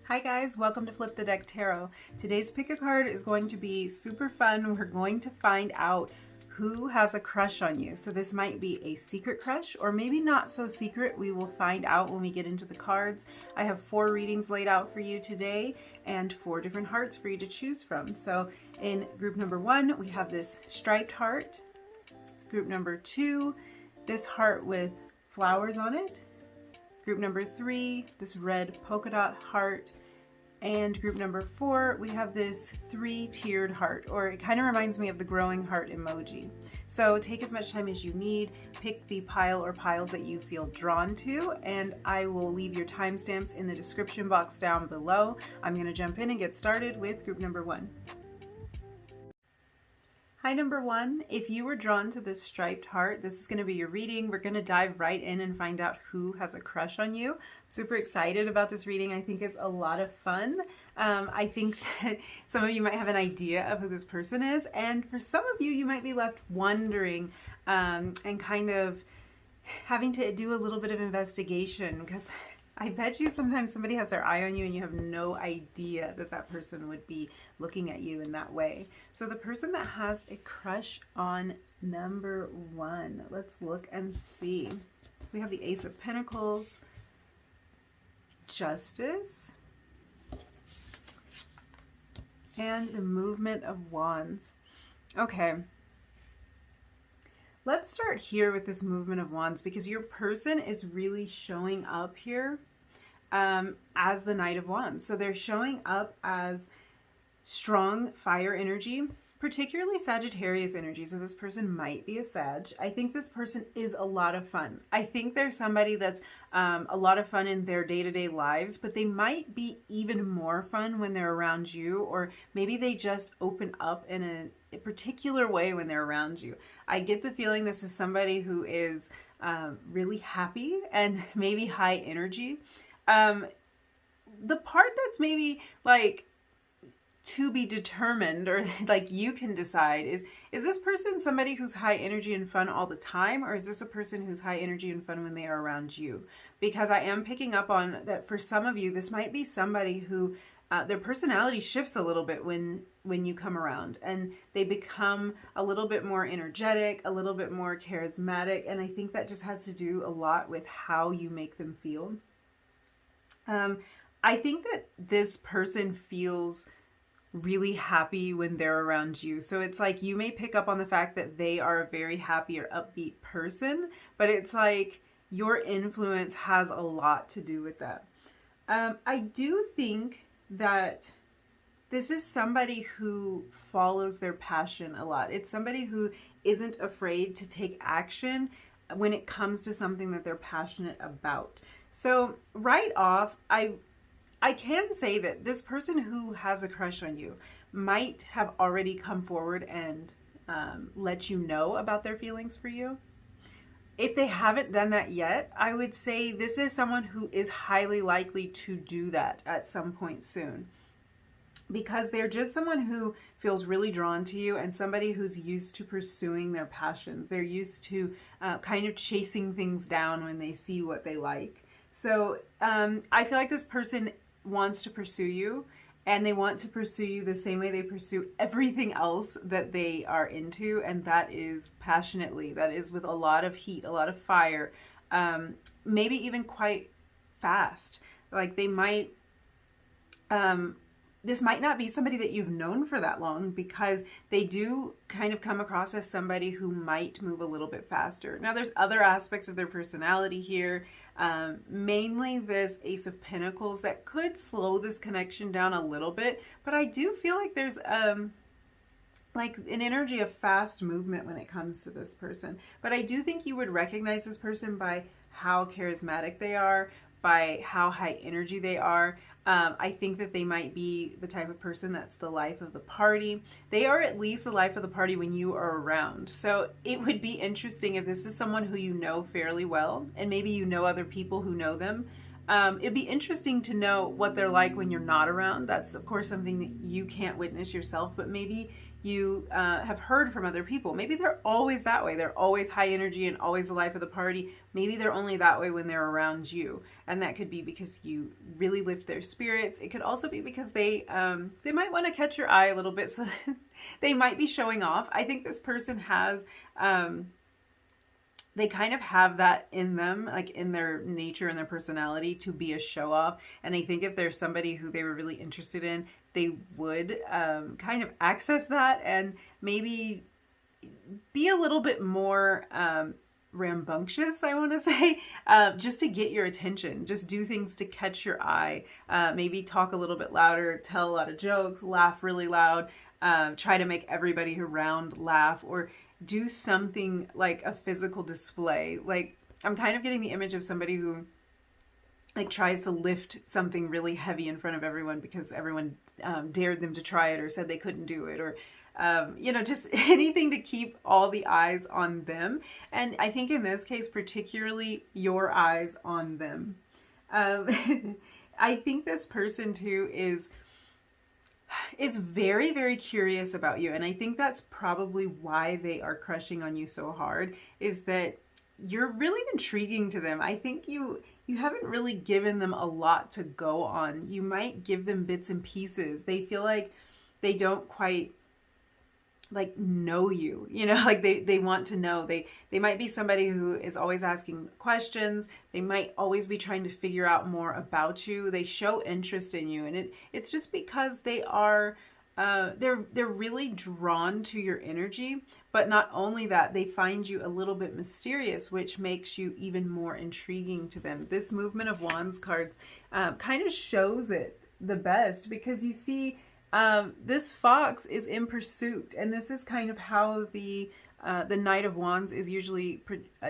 Hi guys, welcome to Flip the Deck Tarot. Today's pick a card is going to be super fun. We're going to find out who has a crush on you. So this might be a secret crush or maybe not so secret. We will find out when we get into the cards. I have 4 readings laid out for you today and 4 different hearts for you to choose from. So in group number 1, we have this striped heart. Group number 2, this heart with flowers on it. Group number 3, this red polka dot heart. And group number 4, we have this 3-tiered heart, or it kind of reminds me of the growing heart emoji. So take as much time as you need, pick the pile or piles that you feel drawn to, and I will leave your timestamps in the description box down below. I'm going to jump in and get started with group number 1. Hi, number 1. If you were drawn to this striped heart, this is going to be your reading. We're going to dive right in and find out who has a crush on you. I'm super excited about this reading. I think it's a lot of fun. I think that some of you might have an idea of who this person is, and for some of you, you might be left wondering and kind of having to do a little bit of investigation, because I bet you sometimes somebody has their eye on you and you have no idea that that person would be looking at you in that way. So the person that has a crush on number 1, let's look and see. We have the Ace of Pentacles, Justice, and the Movement of Wands. Okay. Let's start here with this Movement of Wands, because your person is really showing up here as the Knight of Wands. So they're showing up as strong fire energy, particularly Sagittarius energy. So this person might be a Sag. I think this person is a lot of fun. I think they're somebody that's a lot of fun in their day-to-day lives, but they might be even more fun when they're around you, or maybe they just open up in a particular way when they're around you. I get the feeling this is somebody who is really happy and maybe high energy. The part that's maybe like to be determined, or like you can decide, is this person somebody who's high energy and fun all the time, or is this a person who's high energy and fun when they are around you? Because I am picking up on that for some of you, this might be somebody who their personality shifts a little bit when you come around, and they become a little bit more energetic, a little bit more charismatic, and I think that just has to do a lot with how you make them feel. I think that this person feels really happy when they're around you. So it's like you may pick up on the fact that they are a very happy or upbeat person, but it's like your influence has a lot to do with that. I do think that this is somebody who follows their passion a lot. It's somebody who isn't afraid to take action when it comes to something that they're passionate about. So right off, I can say that this person who has a crush on you might have already come forward and let you know about their feelings for you. If they haven't done that yet, I would say this is someone who is highly likely to do that at some point soon, because they're just someone who feels really drawn to you and somebody who's used to pursuing their passions. They're used to kind of chasing things down when they see what they like. So I feel like this person wants to pursue you, and they want to pursue you the same way they pursue everything else that they are into, and that is passionately. That is with a lot of heat, a lot of fire, maybe even quite fast. Like they might, this might not be somebody that you've known for that long, because they do kind of come across as somebody who might move a little bit faster. Now, there's other aspects of their personality here, mainly this Ace of Pentacles that could slow this connection down a little bit, but I do feel like there's like an energy of fast movement when it comes to this person. But I do think you would recognize this person by how charismatic they are, by how high energy they are. I think that they might be the type of person that's the life of the party. They are at least the life of the party when you are around. So it would be interesting if this is someone who you know fairly well, and maybe you know other people who know them. It'd be interesting to know what they're like when you're not around. That's, of course, something that you can't witness yourself, but maybe you have heard from other people. Maybe they're always that way. They're always high energy and always the life of the party. Maybe they're only that way when they're around you, and that could be because you really lift their spirits. It could also be because they might want to catch your eye a little bit, so they might be showing off. I think this person has. They kind of have that in them, like in their nature and their personality, to be a show off. And I think if there's somebody who they were really interested in, they would kind of access that and maybe be a little bit more rambunctious, I want to say, just to get your attention. Just do things to catch your eye. Maybe talk a little bit louder, tell a lot of jokes, laugh really loud, try to make everybody around laugh, or do something like a physical display. Like, I'm kind of getting the image of somebody who like tries to lift something really heavy in front of everyone because everyone dared them to try it or said they couldn't do it, or just anything to keep all the eyes on them. And I think in this case, particularly your eyes on them. I think this person too is very, very curious about you. And I think that's probably why they are crushing on you so hard, is that you're really intriguing to them. I think you haven't really given them a lot to go on. You might give them bits and pieces. They feel like they don't quite like know you, like they want to know. They might be somebody who is always asking questions. They might always be trying to figure out more about you. They show interest in you, and it's just because they are they're really drawn to your energy. But not only that, they find you a little bit mysterious, which makes you even more intriguing to them. This Movement of Wands cards kind of shows it the best, because you see this fox is in pursuit, and this is kind of how the Knight of Wands is usually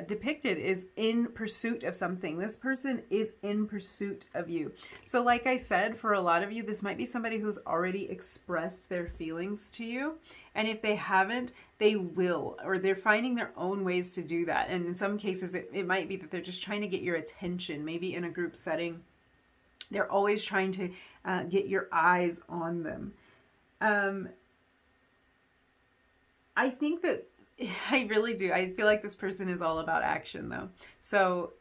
depicted, is in pursuit of something. This person is in pursuit of you. So like I said, for a lot of you, this might be somebody who's already expressed their feelings to you. And if they haven't, they will, or they're finding their own ways to do that. And in some cases, it might be that they're just trying to get your attention, maybe in a group setting. They're always trying to get your eyes on them. I think that I really do. I feel like this person is all about action, though. So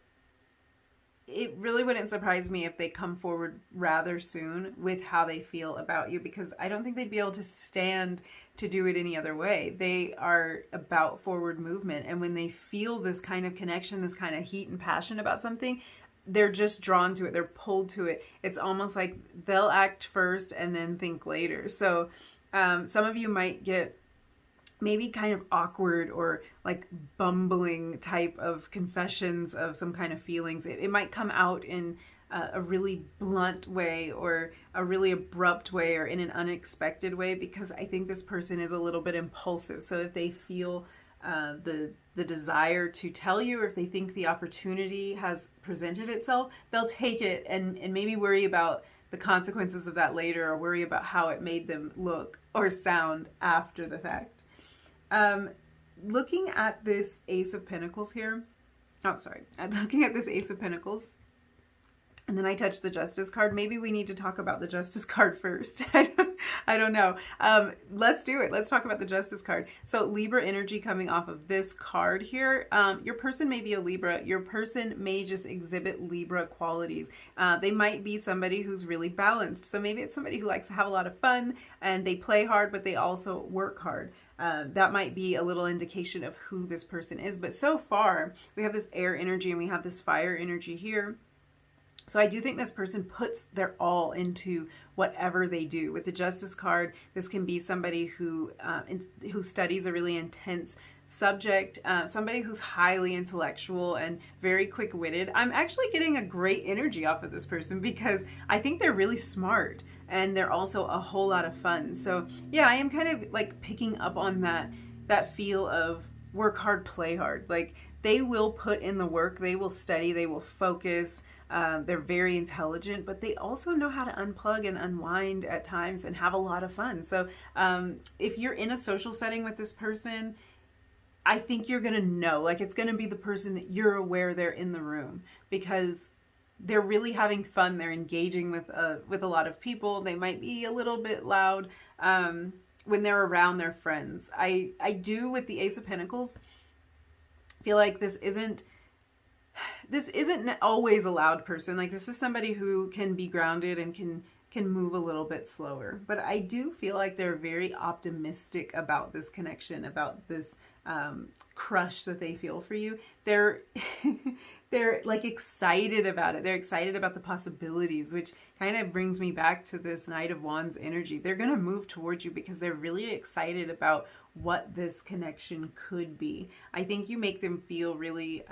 it really wouldn't surprise me if they come forward rather soon with how they feel about you, because I don't think they'd be able to stand to do it any other way. They are about forward movement. And when they feel this kind of connection, this kind of heat and passion about something, they're just drawn to it. They're pulled to it. It's almost like they'll act first and then think later. So some of you might get maybe kind of awkward or like bumbling type of confessions of some kind of feelings. It might come out in a really blunt way, or a really abrupt way, or in an unexpected way, because I think this person is a little bit impulsive. So if they feel the desire to tell you, or if they think the opportunity has presented itself, they'll take it and maybe worry about the consequences of that later, or worry about how it made them look or sound after the fact. Looking at this Ace of Pentacles here, I'm looking at this Ace of Pentacles, and then I touched the Justice card. Maybe we need to talk about the Justice card first. I don't know. Let's do it. Let's talk about the Justice card. So Libra energy coming off of this card here. Your person may be a Libra. Your person may just exhibit Libra qualities. They might be somebody who's really balanced. So maybe it's somebody who likes to have a lot of fun, and they play hard, but they also work hard. That might be a little indication of who this person is. But so far, we have this air energy and we have this fire energy here. So I do think this person puts their all into whatever they do. With the Justice card, this can be somebody who studies a really intense subject, somebody who's highly intellectual and very quick-witted. I'm actually getting a great energy off of this person, because I think they're really smart, and they're also a whole lot of fun. So yeah, I am kind of like picking up on that feel of work hard, play hard. Like, they will put in the work, they will study, they will focus. They're very intelligent, but they also know how to unplug and unwind at times and have a lot of fun. So if you're in a social setting with this person, I think you're going to know, like, it's going to be the person that you're aware they're in the room, because they're really having fun. They're engaging with a lot of people. They might be a little bit loud when they're around their friends. I do, with the Ace of Pentacles, feel like this isn't always a loud person. Like, this is somebody who can be grounded and can move a little bit slower. But I do feel like they're very optimistic about this connection, about this crush that they feel for you. They're they're like excited about it. They're excited about the possibilities, which kind of brings me back to this Knight of Wands energy. They're going to move towards you because they're really excited about what this connection could be. I think you make them feel really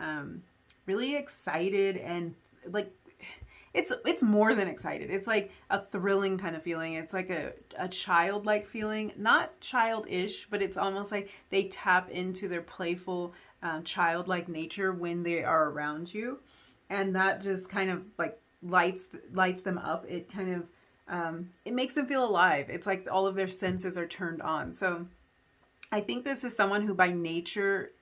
really excited, and like it's more than excited. It's like a thrilling kind of feeling. It's like a childlike feeling, not childish, but it's almost like they tap into their playful childlike nature when they are around you, and that just kind of like lights them up. It kind of it makes them feel alive. It's like all of their senses are turned on. So I think this is someone who by nature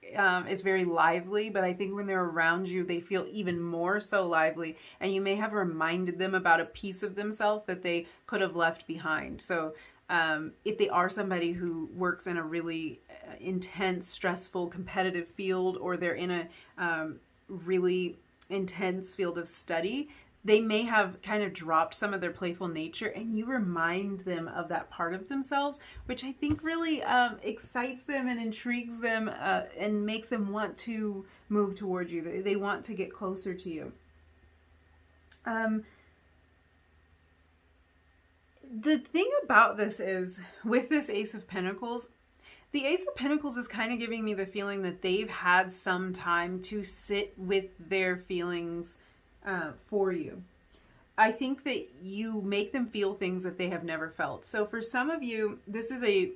is very lively, but I think when they're around you, they feel even more so lively, and you may have reminded them about a piece of themselves that they could have left behind. So if they are somebody who works in a really intense, stressful, competitive field, or they're in a really intense field of study, they may have kind of dropped some of their playful nature, and you remind them of that part of themselves, which I think really excites them and intrigues them and makes them want to move towards you. They want to get closer to you. The thing about this is, with this Ace of Pentacles, the Ace of Pentacles is kind of giving me the feeling that they've had some time to sit with their feelings for you. I think that you make them feel things that they have never felt. So for some of you, this is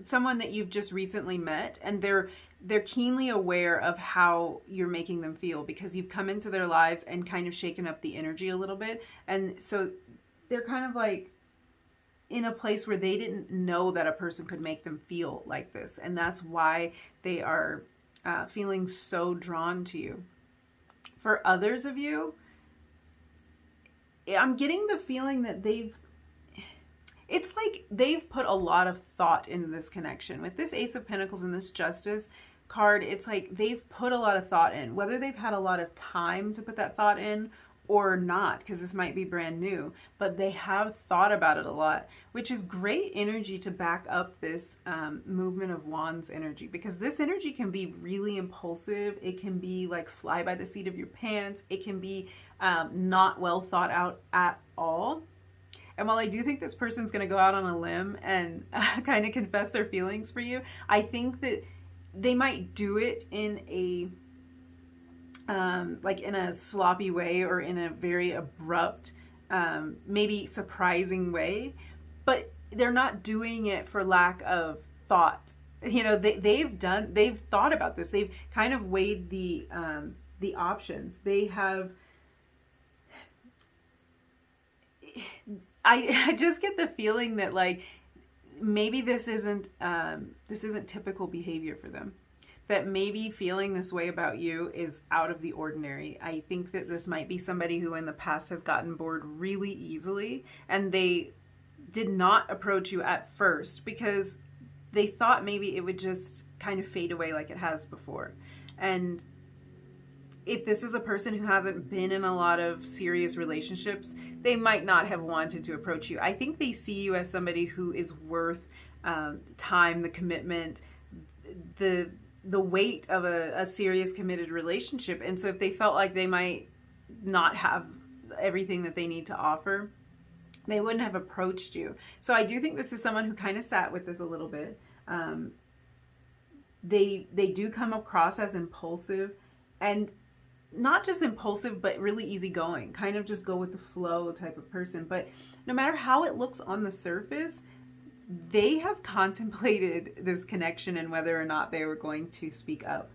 someone that you've just recently met, and they're keenly aware of how you're making them feel because you've come into their lives and kind of shaken up the energy a little bit. And so they're kind of like in a place where they didn't know that a person could make them feel like this. And that's why they are feeling so drawn to you. For others of you, I'm getting the feeling that it's like they've put a lot of thought into this connection. With this Ace of Pentacles and this Justice card, it's like they've put a lot of thought in, whether they've had a lot of time to put that thought in or not, because this might be brand new, but they have thought about it a lot, which is great energy to back up this movement of Wands energy, because this energy can be really impulsive. It can be like fly by the seat of your pants. It can be not well thought out at all. And while I do think this person's going to go out on a limb and kind of confess their feelings for you, I think that they might do it in a like in a sloppy way, or in a very abrupt, maybe surprising way, but they're not doing it for lack of thought. You know, they've thought about this. They've kind of weighed the options. They have, I just get the feeling that like maybe this isn't typical behavior for them. That maybe feeling this way about you is out of the ordinary. I think that this might be somebody who in the past has gotten bored really easily, and they did not approach you at first because they thought maybe it would just kind of fade away like it has before. And if this is a person who hasn't been in a lot of serious relationships, they might not have wanted to approach you. I think they see you as somebody who is worth time, the commitment, the weight of a serious committed relationship. And so if they felt like they might not have everything that they need to offer, they wouldn't have approached you. So I do think this is someone who kind of sat with this a little bit. They do come across as impulsive, and not just impulsive, but really easygoing, kind of just go with the flow type of person. But no matter how it looks on the surface, they have contemplated this connection and whether or not they were going to speak up.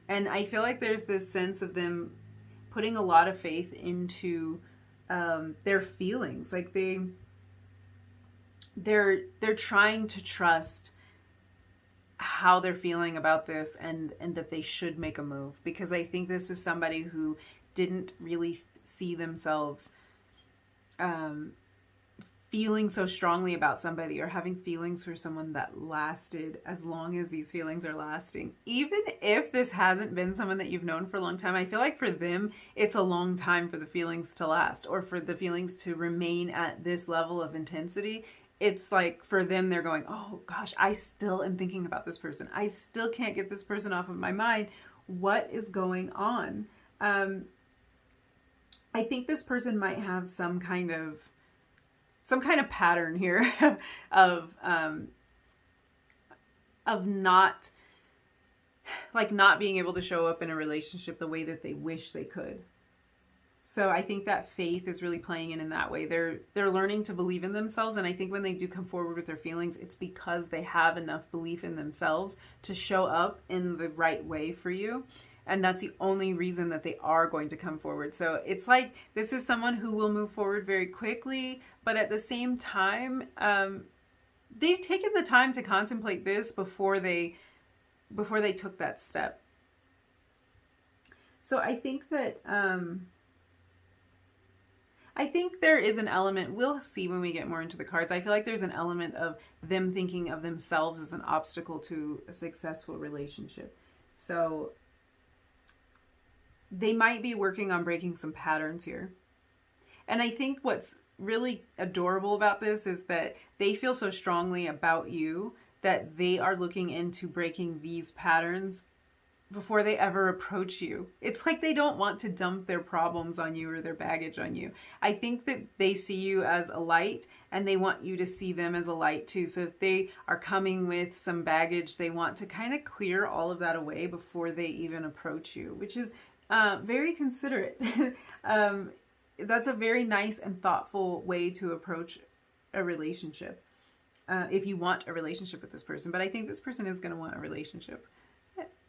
And I feel like there's this sense of them putting a lot of faith into their feelings. Like they're trying to trust how they're feeling about this, and that they should make a move, because I think this is somebody who didn't really see themselves feeling so strongly about somebody or having feelings for someone that lasted as long as these feelings are lasting. Even if this hasn't been someone that you've known for a long time, I feel like for them, it's a long time for the feelings to last or for the feelings to remain at this level of intensity. It's like for them, they're going, oh gosh, I still am thinking about this person. I still can't get this person off of my mind. What is going on? I think this person might have some kind of pattern here of not being able to show up in a relationship the way that they wish they could. So I think that faith is really playing in that way. They're learning to believe in themselves, and I think when they do come forward with their feelings, it's because they have enough belief in themselves to show up in the right way for you. And that's the only reason that they are going to come forward. So it's like this is someone who will move forward very quickly, but at the same time, they've taken the time to contemplate this before they took that step. So I think that I think there is an element, we'll see when we get more into the cards, I feel like there's an element of them thinking of themselves as an obstacle to a successful relationship. So they might be working on breaking some patterns here. And I think what's really adorable about this is that they feel so strongly about you that they are looking into breaking these patterns before they ever approach you. It's like they don't want to dump their problems on you or their baggage on you. I think that they see you as a light and they want you to see them as a light too. So if they are coming with some baggage, they want to kind of clear all of that away before they even approach you, which is very considerate. That's a very nice and thoughtful way to approach a relationship. If you want a relationship with this person, but I think this person is going to want a relationship.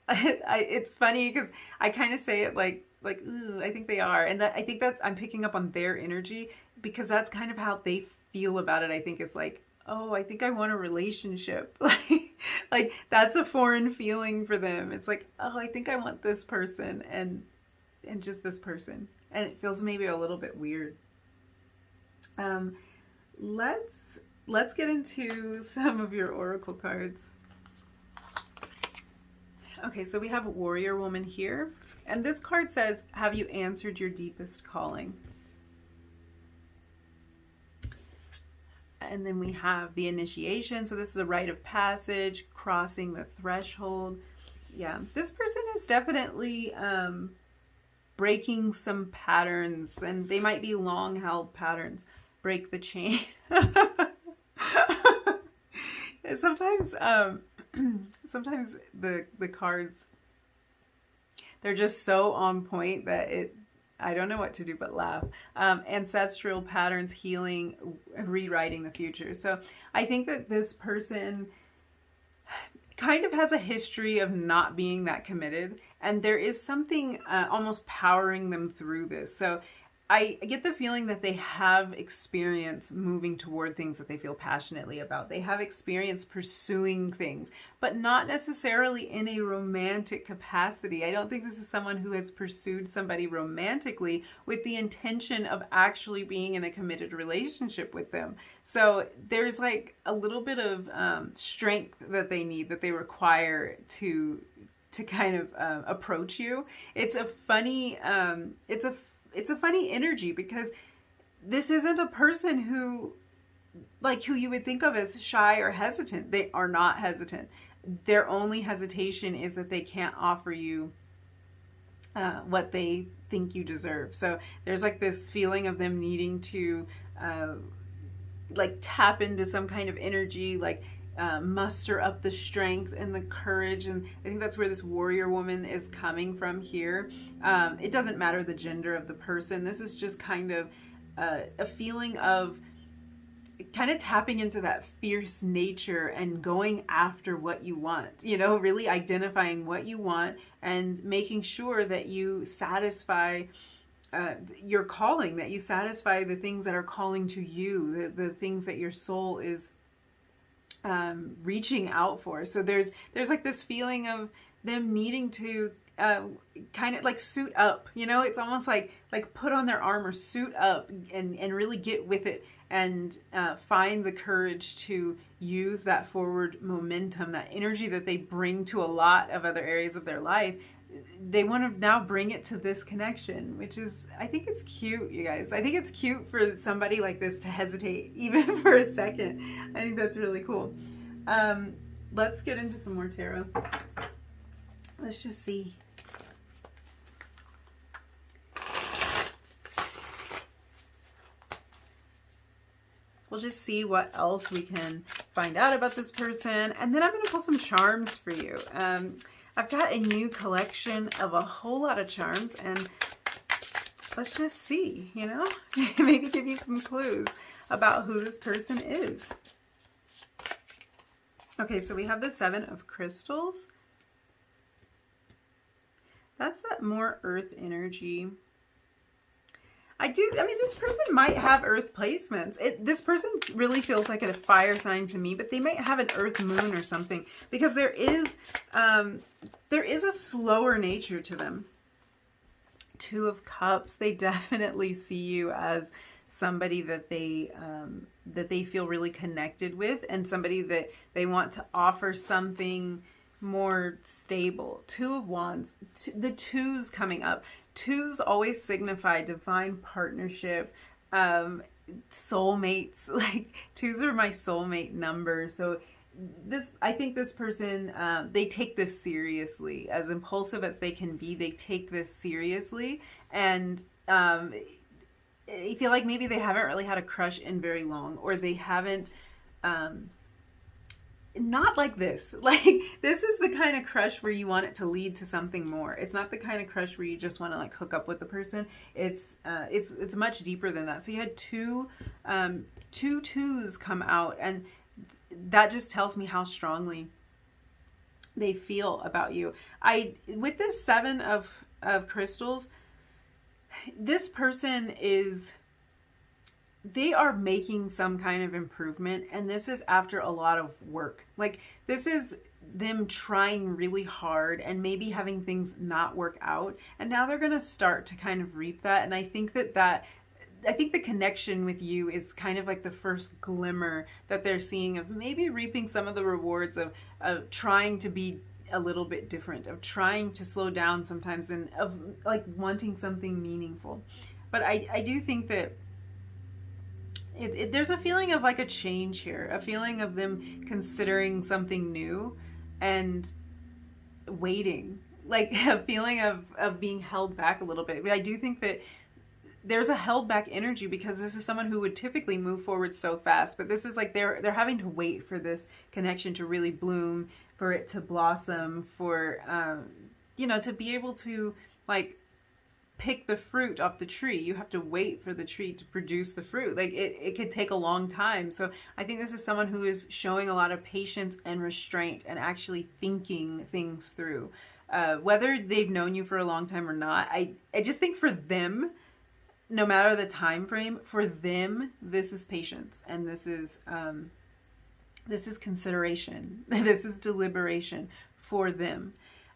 It's funny because I kind of say it like, ooh, I think they are. And that I think I'm picking up on their energy because that's kind of how they feel about it. I think it's like, oh, I think I want a relationship. Like that's a foreign feeling for them. It's like, oh, I think I want this person and just this person. And it feels maybe a little bit weird. Let's get into some of your oracle cards. Okay, so we have a warrior woman here. And this card says, have you answered your deepest calling? And then we have the initiation. So this is a rite of passage, crossing the threshold. Yeah, this person is definitely breaking some patterns, and they might be long held patterns. Break the chain. Sometimes sometimes the cards, they're just so on point that I don't know what to do but laugh. Ancestral patterns, healing, rewriting the future. So I think that this person kind of has a history of not being that committed, and there is something almost powering them through this. So I get the feeling that they have experience moving toward things that they feel passionately about. They have experience pursuing things, but not necessarily in a romantic capacity. I don't think this is someone who has pursued somebody romantically with the intention of actually being in a committed relationship with them. So there's like a little bit of strength that they need, that they require to kind of approach you. It's a funny energy because this isn't a person who you would think of as shy or hesitant. They are not hesitant. Their only hesitation is that they can't offer you what they think you deserve. So there's like this feeling of them needing to tap into some kind of energy, muster up the strength and the courage. And I think that's where this warrior woman is coming from here. It doesn't matter the gender of the person. This is just kind of a feeling of kind of tapping into that fierce nature and going after what you want, really identifying what you want and making sure that you satisfy your calling, that you satisfy the things that are calling to you, the things that your soul is reaching out for. So there's like this feeling of them needing to kind of like suit up, you know, it's almost like put on their armor, suit up, and really get with it, and find the courage to use that forward momentum, that energy that they bring to a lot of other areas of their life. They want to now bring it to this connection, which is, I think it's cute, you guys. I think it's cute for somebody like this to hesitate even for a second. I think that's really cool. Let's get into some more tarot. Let's just see. We'll just see what else we can find out about this person. And then I'm going to pull some charms for you. I've got a new collection of a whole lot of charms, and let's just see, you know, maybe give you some clues about who this person is. Okay, so we have the 7 of Crystals. That's that more earth energy. I mean, this person might have earth placements. This person really feels like a fire sign to me, but they might have an earth moon or something, because there is a slower nature to them. 2 of Cups. They definitely see you as somebody that they feel really connected with, and somebody that they want to offer something more stable. 2 of Wands. The 2s coming up. 2s always signify divine partnership, soulmates. Like 2s are my soulmate number. So I think this person, they take this seriously. As impulsive as they can be, they take this seriously, and I feel like maybe they haven't really had a crush in very long, or they haven't, not like this. Like, this is the kind of crush where you want it to lead to something more. It's not the kind of crush where you just want to like hook up with the person. It's much deeper than that. So you had two 2s come out, and that just tells me how strongly they feel about you. With this 7 of Crystals, this person they are making some kind of improvement, and this is after a lot of work. Like, this is them trying really hard and maybe having things not work out, and now they're going to start to kind of reap that. And I think I think the connection with you is kind of like the first glimmer that they're seeing of maybe reaping some of the rewards of trying to be a little bit different, of trying to slow down sometimes, and of like wanting something meaningful. But I do think that there's a feeling of like a change here, a feeling of them considering something new and waiting, like a feeling of being held back a little bit. But I do think that there's a held back energy, because this is someone who would typically move forward so fast, but this is like they're having to wait for this connection to really bloom, for it to blossom, for you know, to be able to like pick the fruit off the tree. You have to wait for the tree to produce the fruit. Like it could take a long time. So I think this is someone who is showing a lot of patience and restraint, and actually thinking things through. Whether they've known you for a long time or not, I just think for them, no matter the time frame, for them, this is patience, and this is consideration. This is deliberation for them.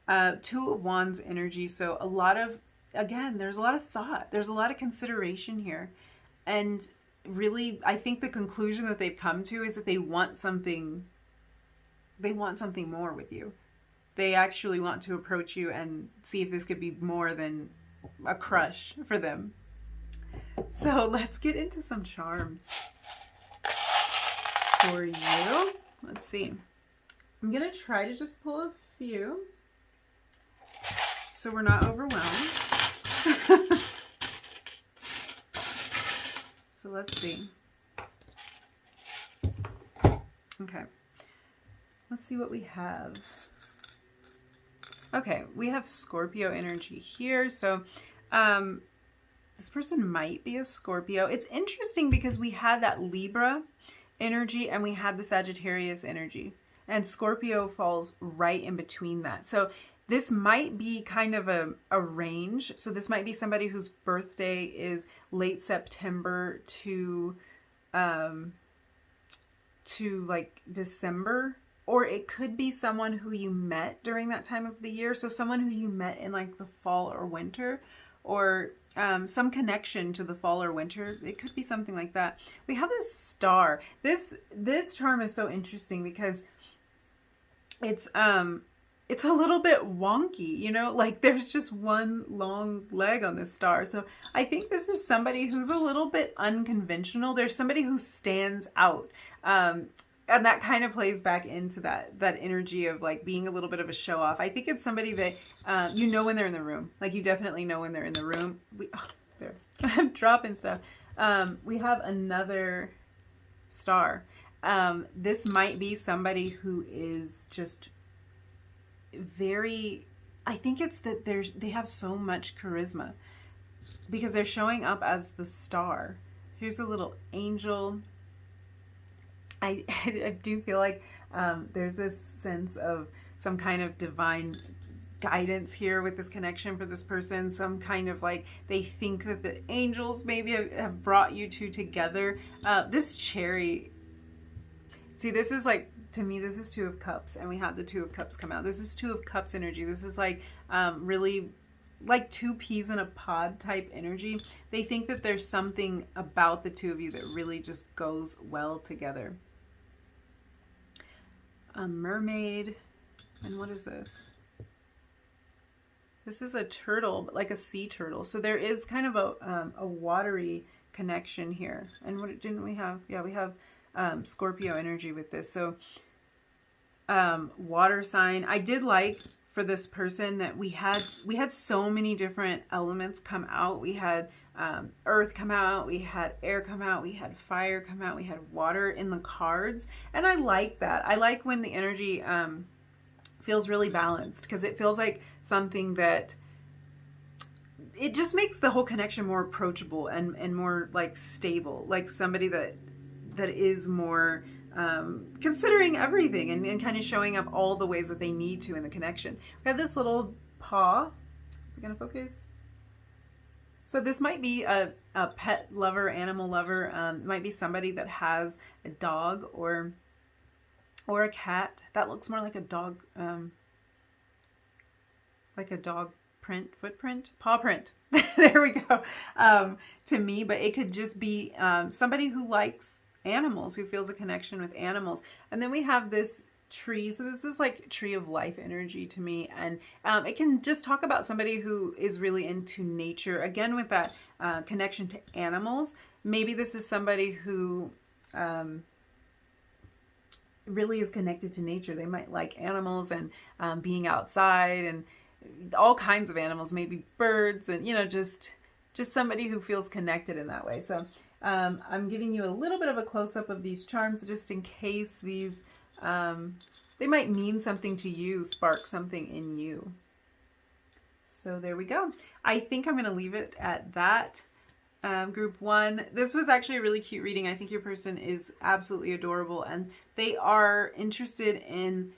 2 of Wands energy. So a lot of, again, there's a lot of thought. There's a lot of consideration here. And really, I think the conclusion that they've come to is that they want something more with you. They actually want to approach you and see if this could be more than a crush for them. So let's get into some charms for you. Let's see. I'm going to try to just pull a few so we're not overwhelmed. So let's see. Okay. Let's see what we have. Okay, we have Scorpio energy here. So this person might be a Scorpio. It's interesting because we had that Libra energy and we had the Sagittarius energy, and Scorpio falls right in between that. So this might be kind of a range. So this might be somebody whose birthday is late September to like December or it could be someone who you met during that time of the year. So someone who you met in like the fall or winter, or some connection to the fall or winter. It could be something like that. We have this star. This charm is so interesting because it's a little bit wonky, you know, like there's just one long leg on this star. So I think this is somebody who's a little bit unconventional. There's somebody who stands out. And that kind of plays back into that energy of like being a little bit of a show off. I think it's somebody that you know when they're in the room. Like you definitely know when they're in the room. There, I'm dropping stuff. We have another star. This might be somebody who is just very, I think it's that they have so much charisma because they're showing up as the star. Here's a little angel. I do feel like there's this sense of some kind of divine guidance here with this connection for this person. Some kind of like they think that the angels maybe have brought you two together. This cherry, see, this is like, to me, this is Two of Cups, and we had the Two of Cups come out. This is Two of Cups energy. This is like really like two peas in a pod type energy. They think that there's something about the two of you that really just goes well together. A mermaid. And what is this? This is a turtle, but like a sea turtle. So there is kind of a watery connection here. And what didn't we have? Yeah, we have Scorpio energy with this. So water sign. I did like for this person that we had so many different elements come out. We had earth come out, we had air come out, we had fire come out, we had water in the cards. And I like that. I like when the energy feels really balanced, because it feels like something that it just makes the whole connection more approachable and more like stable, like somebody that is more considering everything and kind of showing up all the ways that they need to in the connection. We have this little paw. Is it going to focus? So this might be a pet lover, animal lover. It might be somebody that has a dog or a cat. That looks more like a dog footprint, paw print. There we go. To me, but it could just be somebody who likes animals, who feels a connection with animals. And then we have this tree. So this is like tree of life energy to me. And it can just talk about somebody who is really into nature. Again, with that connection to animals. Maybe this is somebody who really is connected to nature. They might like animals and being outside and all kinds of animals, maybe birds, and, you know, just somebody who feels connected in that way. So I'm giving you a little bit of a close-up of these charms just in case these, they might mean something to you, spark something in you. So there we go. I think I'm going to leave it at that. Group one, this was actually a really cute reading. I think your person is absolutely adorable, and they are interested in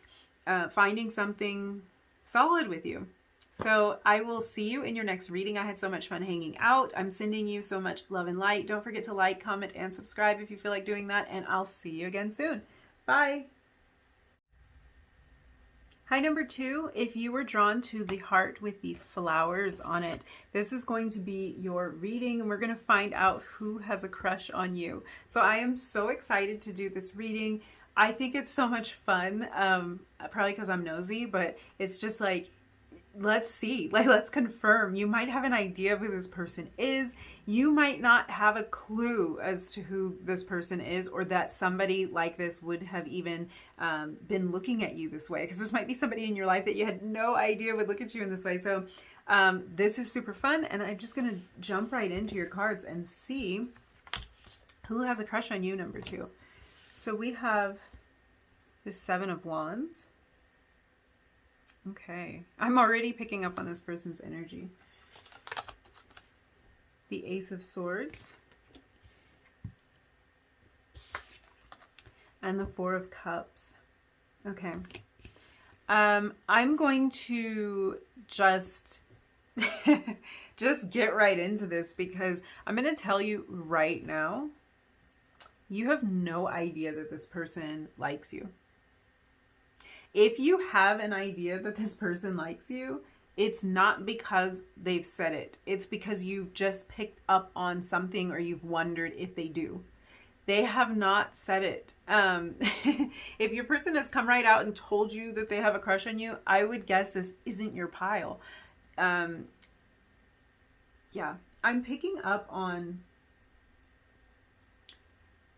finding something solid with you. So I will see you in your next reading. I had so much fun hanging out. I'm sending you so much love and light. Don't forget to like, comment, and subscribe if you feel like doing that, and I'll see you again soon. Bye. Hi, number two. If you were drawn to the heart with the flowers on it, this is going to be your reading, and we're going to find out who has a crush on you. So I am so excited to do this reading. I think it's so much fun, probably because I'm nosy, but it's just like, let's see, like, let's confirm. You might have an idea of who this person is. You might not have a clue as to who this person is, or that somebody like this would have even been looking at you this way, because this might be somebody in your life that you had no idea would look at you in this way. So this is super fun, and I'm just going to jump right into your cards and see who has a crush on you, number two. So we have the Seven of Wands. Okay, I'm already picking up on this person's energy. The Ace of Swords. And the Four of Cups. Okay. I'm going to just get right into this, because I'm going to tell you right now, you have no idea that this person likes you. If you have an idea that this person likes you, it's not because they've said it. It's because you've just picked up on something or you've wondered if they do. They have not said it. If your person has come right out and told you that they have a crush on you, I would guess this isn't your pile. Yeah, I'm picking up on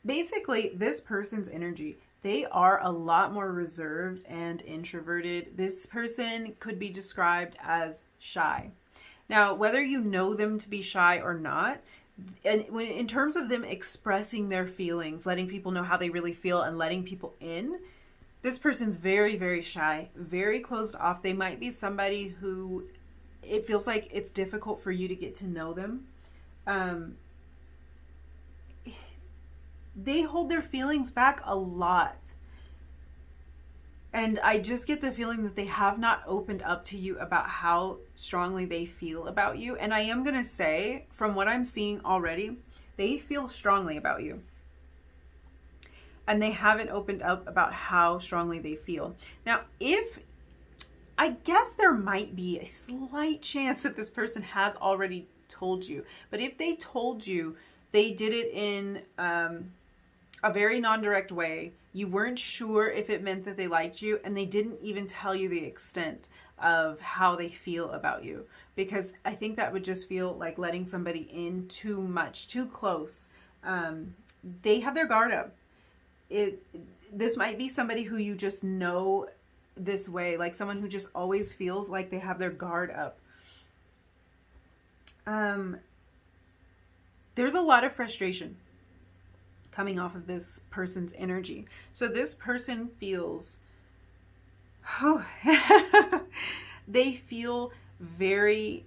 basically this person's energy. They are a lot more reserved and introverted. This person could be described as shy. Now, whether you know them to be shy or not, and when in terms of them expressing their feelings, letting people know how they really feel and letting people in, this person's very, very shy, very closed off. They might be somebody who it feels like it's difficult for you to get to know them. They hold their feelings back a lot. And I just get the feeling that they have not opened up to you about how strongly they feel about you. And I am going to say, from what I'm seeing already, they feel strongly about you. And they haven't opened up about how strongly they feel. Now, I guess there might be a slight chance that this person has already told you. But if they told you, they did it in a very non-direct way. You weren't sure if it meant that they liked you, and they didn't even tell you the extent of how they feel about you, because I think that would just feel like letting somebody in too much, too close. They have their guard up. This might be somebody who you just know this way, like someone who just always feels like they have their guard up. There's a lot of frustration coming off of this person's energy. So this person feels, they feel very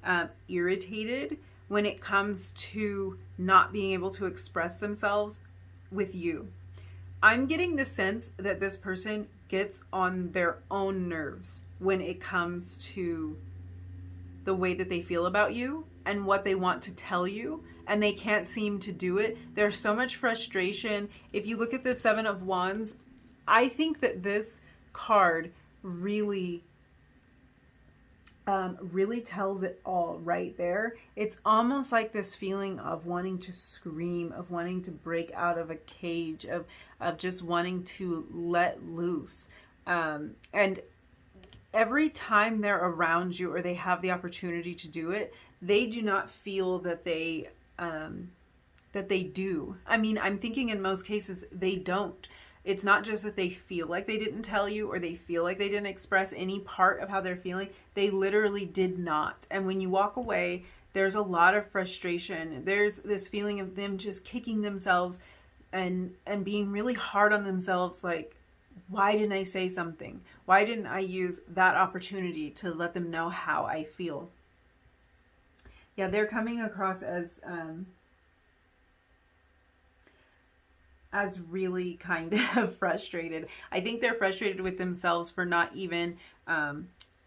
irritated when it comes to not being able to express themselves with you. I'm getting the sense that this person gets on their own nerves when it comes to the way that they feel about you and what they want to tell you, and they can't seem to do it. There's so much frustration. If you look at the Seven of Wands, I think that this card really tells it all right there. It's almost like this feeling of wanting to scream, of wanting to break out of a cage, of just wanting to let loose. And every time they're around you or they have the opportunity to do it, they do not feel that they do. I mean, I'm thinking in most cases they don't. It's not just that they feel like they didn't tell you or they feel like they didn't express any part of how they're feeling. They literally did not. And when you walk away, there's a lot of frustration. There's this feeling of them just kicking themselves and being really hard on themselves, like, why didn't I say something? Why didn't I use that opportunity to let them know how I feel? Yeah, they're coming across as really kind of frustrated. I think they're frustrated with themselves for not even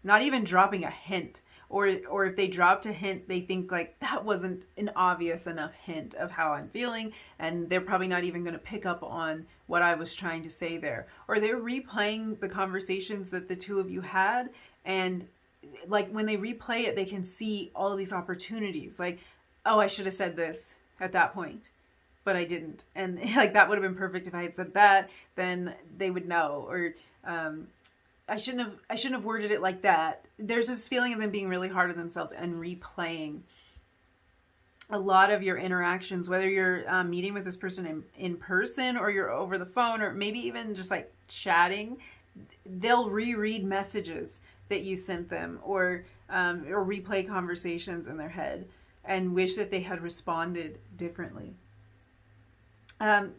dropping a hint. Or if they dropped a hint, they think like that wasn't an obvious enough hint of how I'm feeling, and they're probably not even going to pick up on what I was trying to say there. Or they're replaying the conversations that the two of you had, and like when they replay it, they can see all of these opportunities. Like, oh, I should have said this at that point, but I didn't. And like that would have been perfect if I had said that, then they would know. Or I shouldn't have worded it like that. There's this feeling of them being really hard on themselves and replaying a lot of your interactions, whether you're meeting with this person in person or you're over the phone or maybe even just like chatting. They'll reread messages that you sent them or replay conversations in their head and wish that they had responded differently.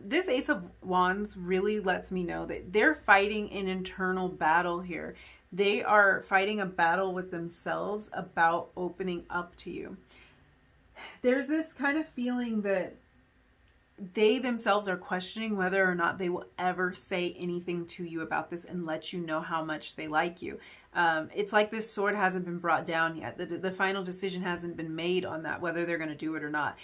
This Ace of Wands really lets me know that they're fighting an internal battle here. They are fighting a battle with themselves about opening up to you. There's this kind of feeling that they themselves are questioning whether or not they will ever say anything to you about this and let you know how much they like you. It's like this sword hasn't been brought down yet. The final decision hasn't been made on that, whether they're going to do it or not.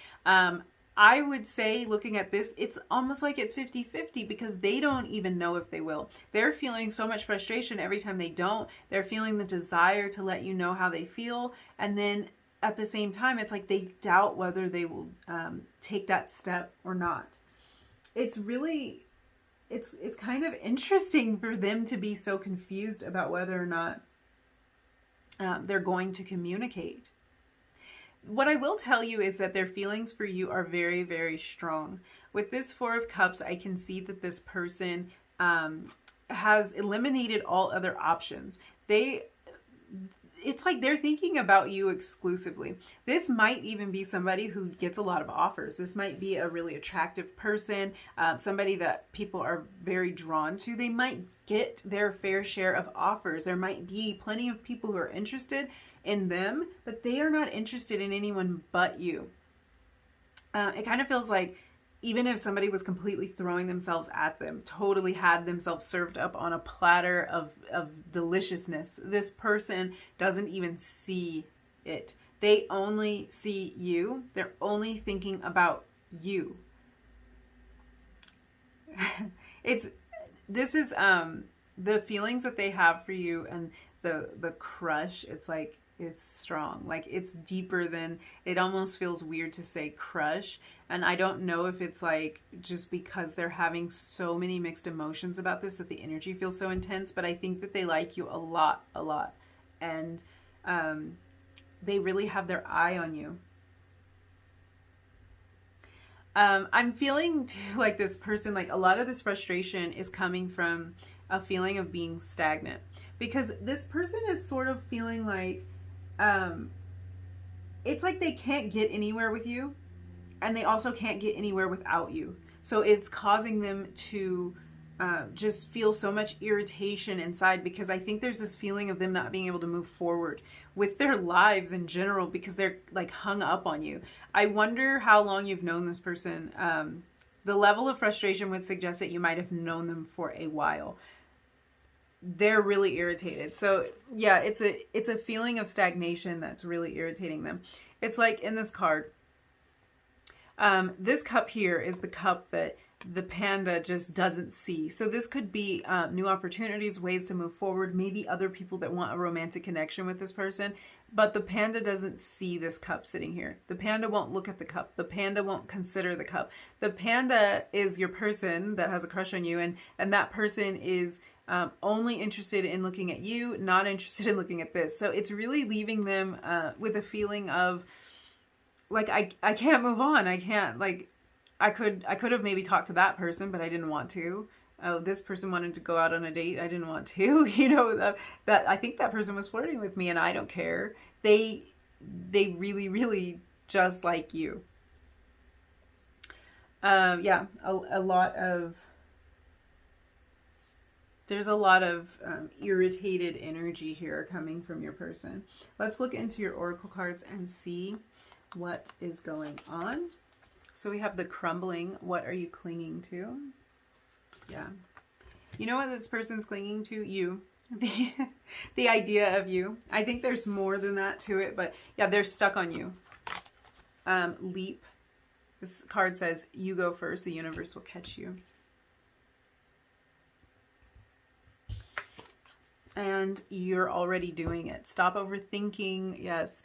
I would say, looking at this, it's almost like it's 50-50 because they don't even know if they will. They're feeling so much frustration every time they don't. They're feeling the desire to let you know how they feel. And then at the same time, it's like they doubt whether they will take that step or not. It's really, it's kind of interesting for them to be so confused about whether or not they're going to communicate. What I will tell you is that their feelings for you are very, very strong. With this Four of Cups, I can see that this person has eliminated all other options. It's like they're thinking about you exclusively. This might even be somebody who gets a lot of offers. This might be a really attractive person, somebody that people are very drawn to. They might get their fair share of offers. There might be plenty of people who are interested in them, but they are not interested in anyone but you. It kind of feels like even if somebody was completely throwing themselves at them, totally had themselves served up on a platter of deliciousness, this person doesn't even see it. They only see you. They're only thinking about you. This is the feelings that they have for you, and the crush. It's like, it's strong, like it's deeper than, it almost feels weird to say crush. And I don't know if it's like just because they're having so many mixed emotions about this that the energy feels so intense, but I think that they like you a lot. And they really have their eye on you. I'm feeling too like this person, like a lot of this frustration is coming from a feeling of being stagnant, because this person is sort of feeling like it's like they can't get anywhere with you, and they also can't get anywhere without you. So it's causing them to just feel so much irritation inside, because I think there's this feeling of them not being able to move forward with their lives in general because they're like hung up on you. I wonder how long you've known this person. The level of frustration would suggest that you might have known them for a while. They're really irritated. So yeah, it's a feeling of stagnation that's really irritating them. It's like in this card, this cup here is the cup that the panda just doesn't see. So this could be new opportunities, ways to move forward, maybe other people that want a romantic connection with this person, but the panda doesn't see this cup sitting here. The panda won't look at the cup. The panda won't consider the cup. The panda is your person that has a crush on you, and that person is only interested in looking at you, not interested in looking at this. So it's really leaving them with a feeling of like, I can't move on. I can't, like, I could have maybe talked to that person, but I didn't want to. Oh, this person wanted to go out on a date. I didn't want to. You know, that I think that person was flirting with me, and I don't care. They really, really just like you. Yeah, a lot of, there's a lot of irritated energy here coming from your person. Let's look into your oracle cards and see what is going on. So we have the crumbling. What are you clinging to? Yeah. You know what this person's clinging to? You. The idea of you. I think there's more than that to it, but yeah, they're stuck on you. Leap. This card says, you go first, the universe will catch you. And you're already doing it. Stop overthinking. Yes.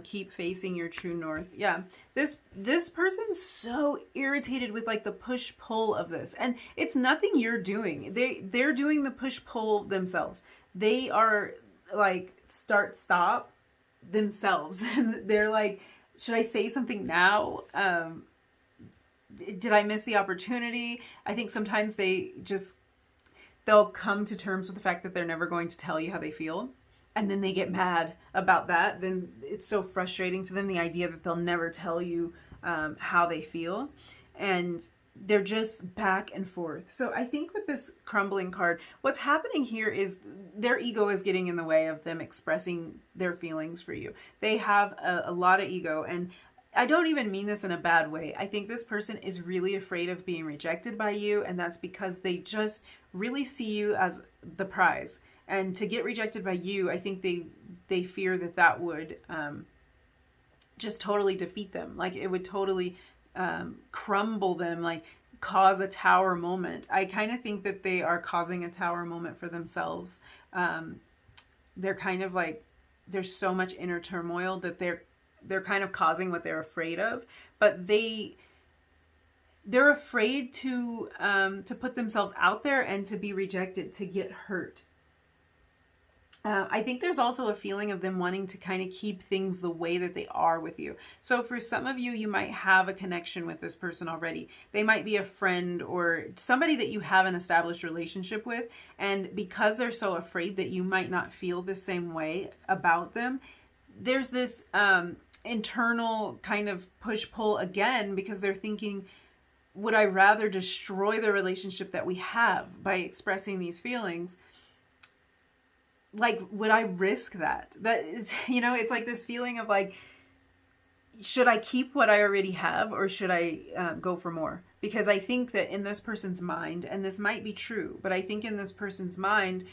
Keep facing your true north. Yeah. This person's so irritated with like the push pull of this, and it's nothing you're doing. They're doing the push pull themselves. They are like start stop themselves. They're like, should I say something now? Did I miss the opportunity? I think sometimes they'll come to terms with the fact that they're never going to tell you how they feel. And then they get mad about that. Then it's so frustrating to them, the idea that they'll never tell you how they feel. And they're just back and forth. So I think with this crumbling card, what's happening here is their ego is getting in the way of them expressing their feelings for you. They have a lot of ego, and I don't even mean this in a bad way. I think this person is really afraid of being rejected by you, and that's because they just really see you as the prize. And to get rejected by you, I think they fear that would just totally defeat them. Like it would totally crumble them, like cause a tower moment. I kind of think that they are causing a tower moment for themselves. They're kind of like, there's so much inner turmoil that they're kind of causing what they're afraid of, but they're afraid to put themselves out there and to be rejected, to get hurt. I think there's also a feeling of them wanting to kind of keep things the way that they are with you. So for some of you, you might have a connection with this person already. They might be a friend or somebody that you have an established relationship with. And because they're so afraid that you might not feel the same way about them, there's this internal kind of push-pull again, because they're thinking, would I rather destroy the relationship that we have by expressing these feelings? Like, would I risk that? It's like this feeling of like, should I keep what I already have, or should I go for more? Because I think that in this person's mind, and this might be true, but I think in this person's mind,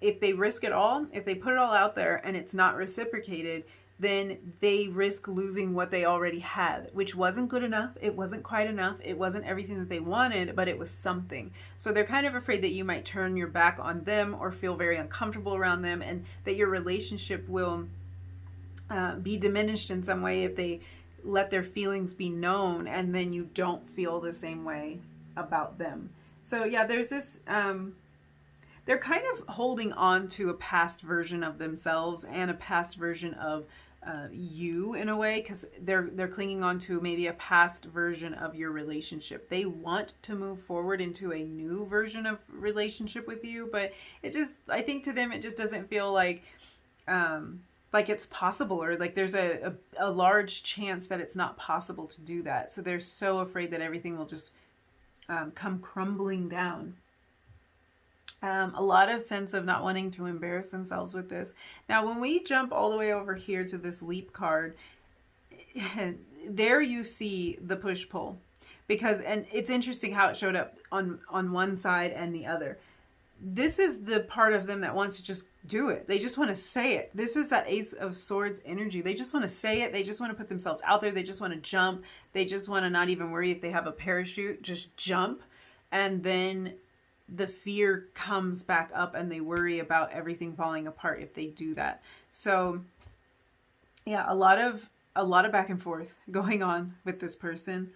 if they risk it all, if they put it all out there and it's not reciprocated, then they risk losing what they already had, which wasn't good enough. It wasn't quite enough. It wasn't everything that they wanted, but it was something. So they're kind of afraid that you might turn your back on them or feel very uncomfortable around them, and that your relationship will be diminished in some way if they let their feelings be known, and then you don't feel the same way about them. So yeah, there's this, they're kind of holding on to a past version of themselves and a past version of you in a way, because they're clinging on to maybe a past version of your relationship. They want to move forward into a new version of relationship with you, but I think to them, it just doesn't feel like it's possible, or like there's a large chance that it's not possible to do that. So they're so afraid that everything will just come crumbling down. A lot of sense of not wanting to embarrass themselves with this. Now, when we jump all the way over here to this Leap card, there you see the push-pull. And it's interesting how it showed up on one side and the other. This is the part of them that wants to just do it. They just want to say it. This is that Ace of Swords energy. They just want to say it. They just want to put themselves out there. They just want to jump. They just want to not even worry if they have a parachute. Just jump. And then the fear comes back up and they worry about everything falling apart if they do that. So yeah, a lot of back and forth going on with this person.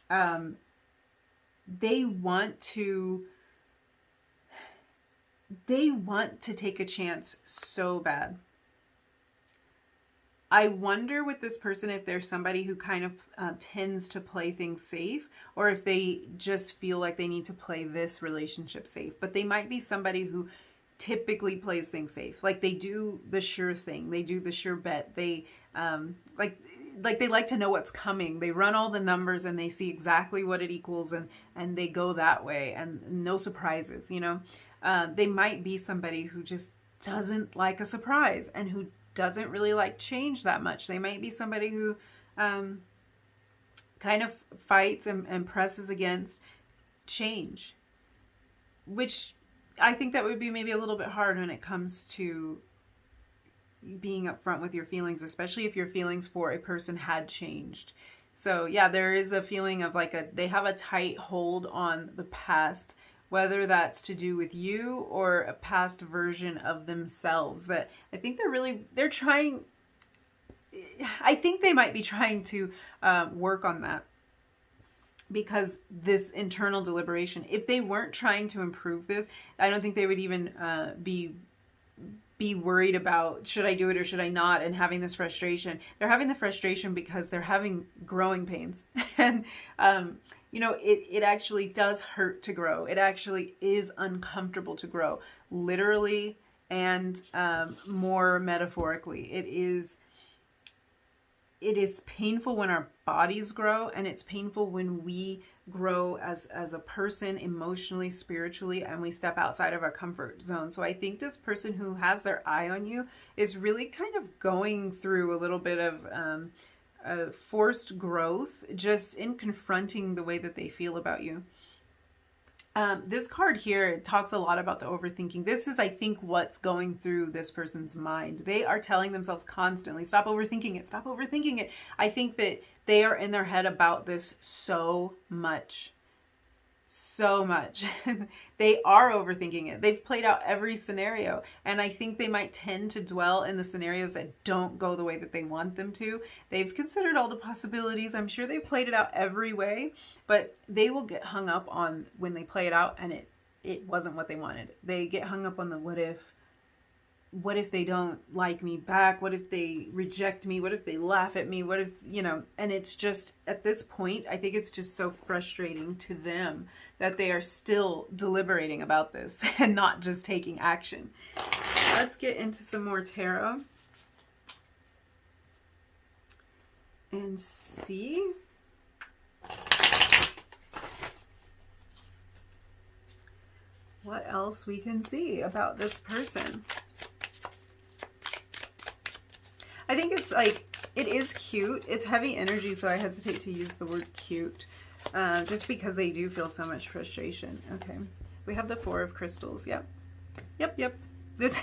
They want to take a chance so bad. I wonder with this person if there's somebody who kind of tends to play things safe, or if they just feel like they need to play this relationship safe. But they might be somebody who typically plays things safe. Like they do the sure thing. They do the sure bet. They like they like to know what's coming. They run all the numbers and they see exactly what it equals, and they go that way, and no surprises, They might be somebody who just doesn't like a surprise and who doesn't really like change that much. They might be somebody who kind of fights and presses against change, which I think that would be maybe a little bit hard when it comes to being upfront with your feelings, especially if your feelings for a person had changed. So yeah, there is a feeling of they have a tight hold on the past, whether that's to do with you or a past version of themselves that I think they're trying. I think they might be trying to work on that, because this internal deliberation, if they weren't trying to improve this, I don't think they would even be worried about, should I do it or should I not, and having this frustration. They're having the frustration because they're having growing pains. And it actually does hurt to grow. It actually is uncomfortable to grow, literally and more metaphorically. It is painful when our bodies grow, and it's painful when we grow as a person, emotionally, spiritually, and we step outside of our comfort zone. So I think this person who has their eye on you is really kind of going through a little bit of forced growth just in confronting the way that they feel about you. This card here talks a lot about the overthinking. This is, I think, what's going through this person's mind. They are telling themselves constantly, stop overthinking it, stop overthinking it. I think that they are in their head about this so much. So much. They are overthinking it. They've played out every scenario. And I think they might tend to dwell in the scenarios that don't go the way that they want them to. They've considered all the possibilities. I'm sure they played it out every way, but they will get hung up on when they play it out and it wasn't what they wanted. They get hung up on the what if they don't like me back? What if they reject me? What if they laugh at me? What if, and it's just at this point, I think it's just so frustrating to them that they are still deliberating about this and not just taking action. Let's get into some more tarot and see. What else we can see about this person. I think it's like, it is cute. It's heavy energy, so I hesitate to use the word cute, just because they do feel so much frustration. Okay, we have the Four of Crystals. Yep. This,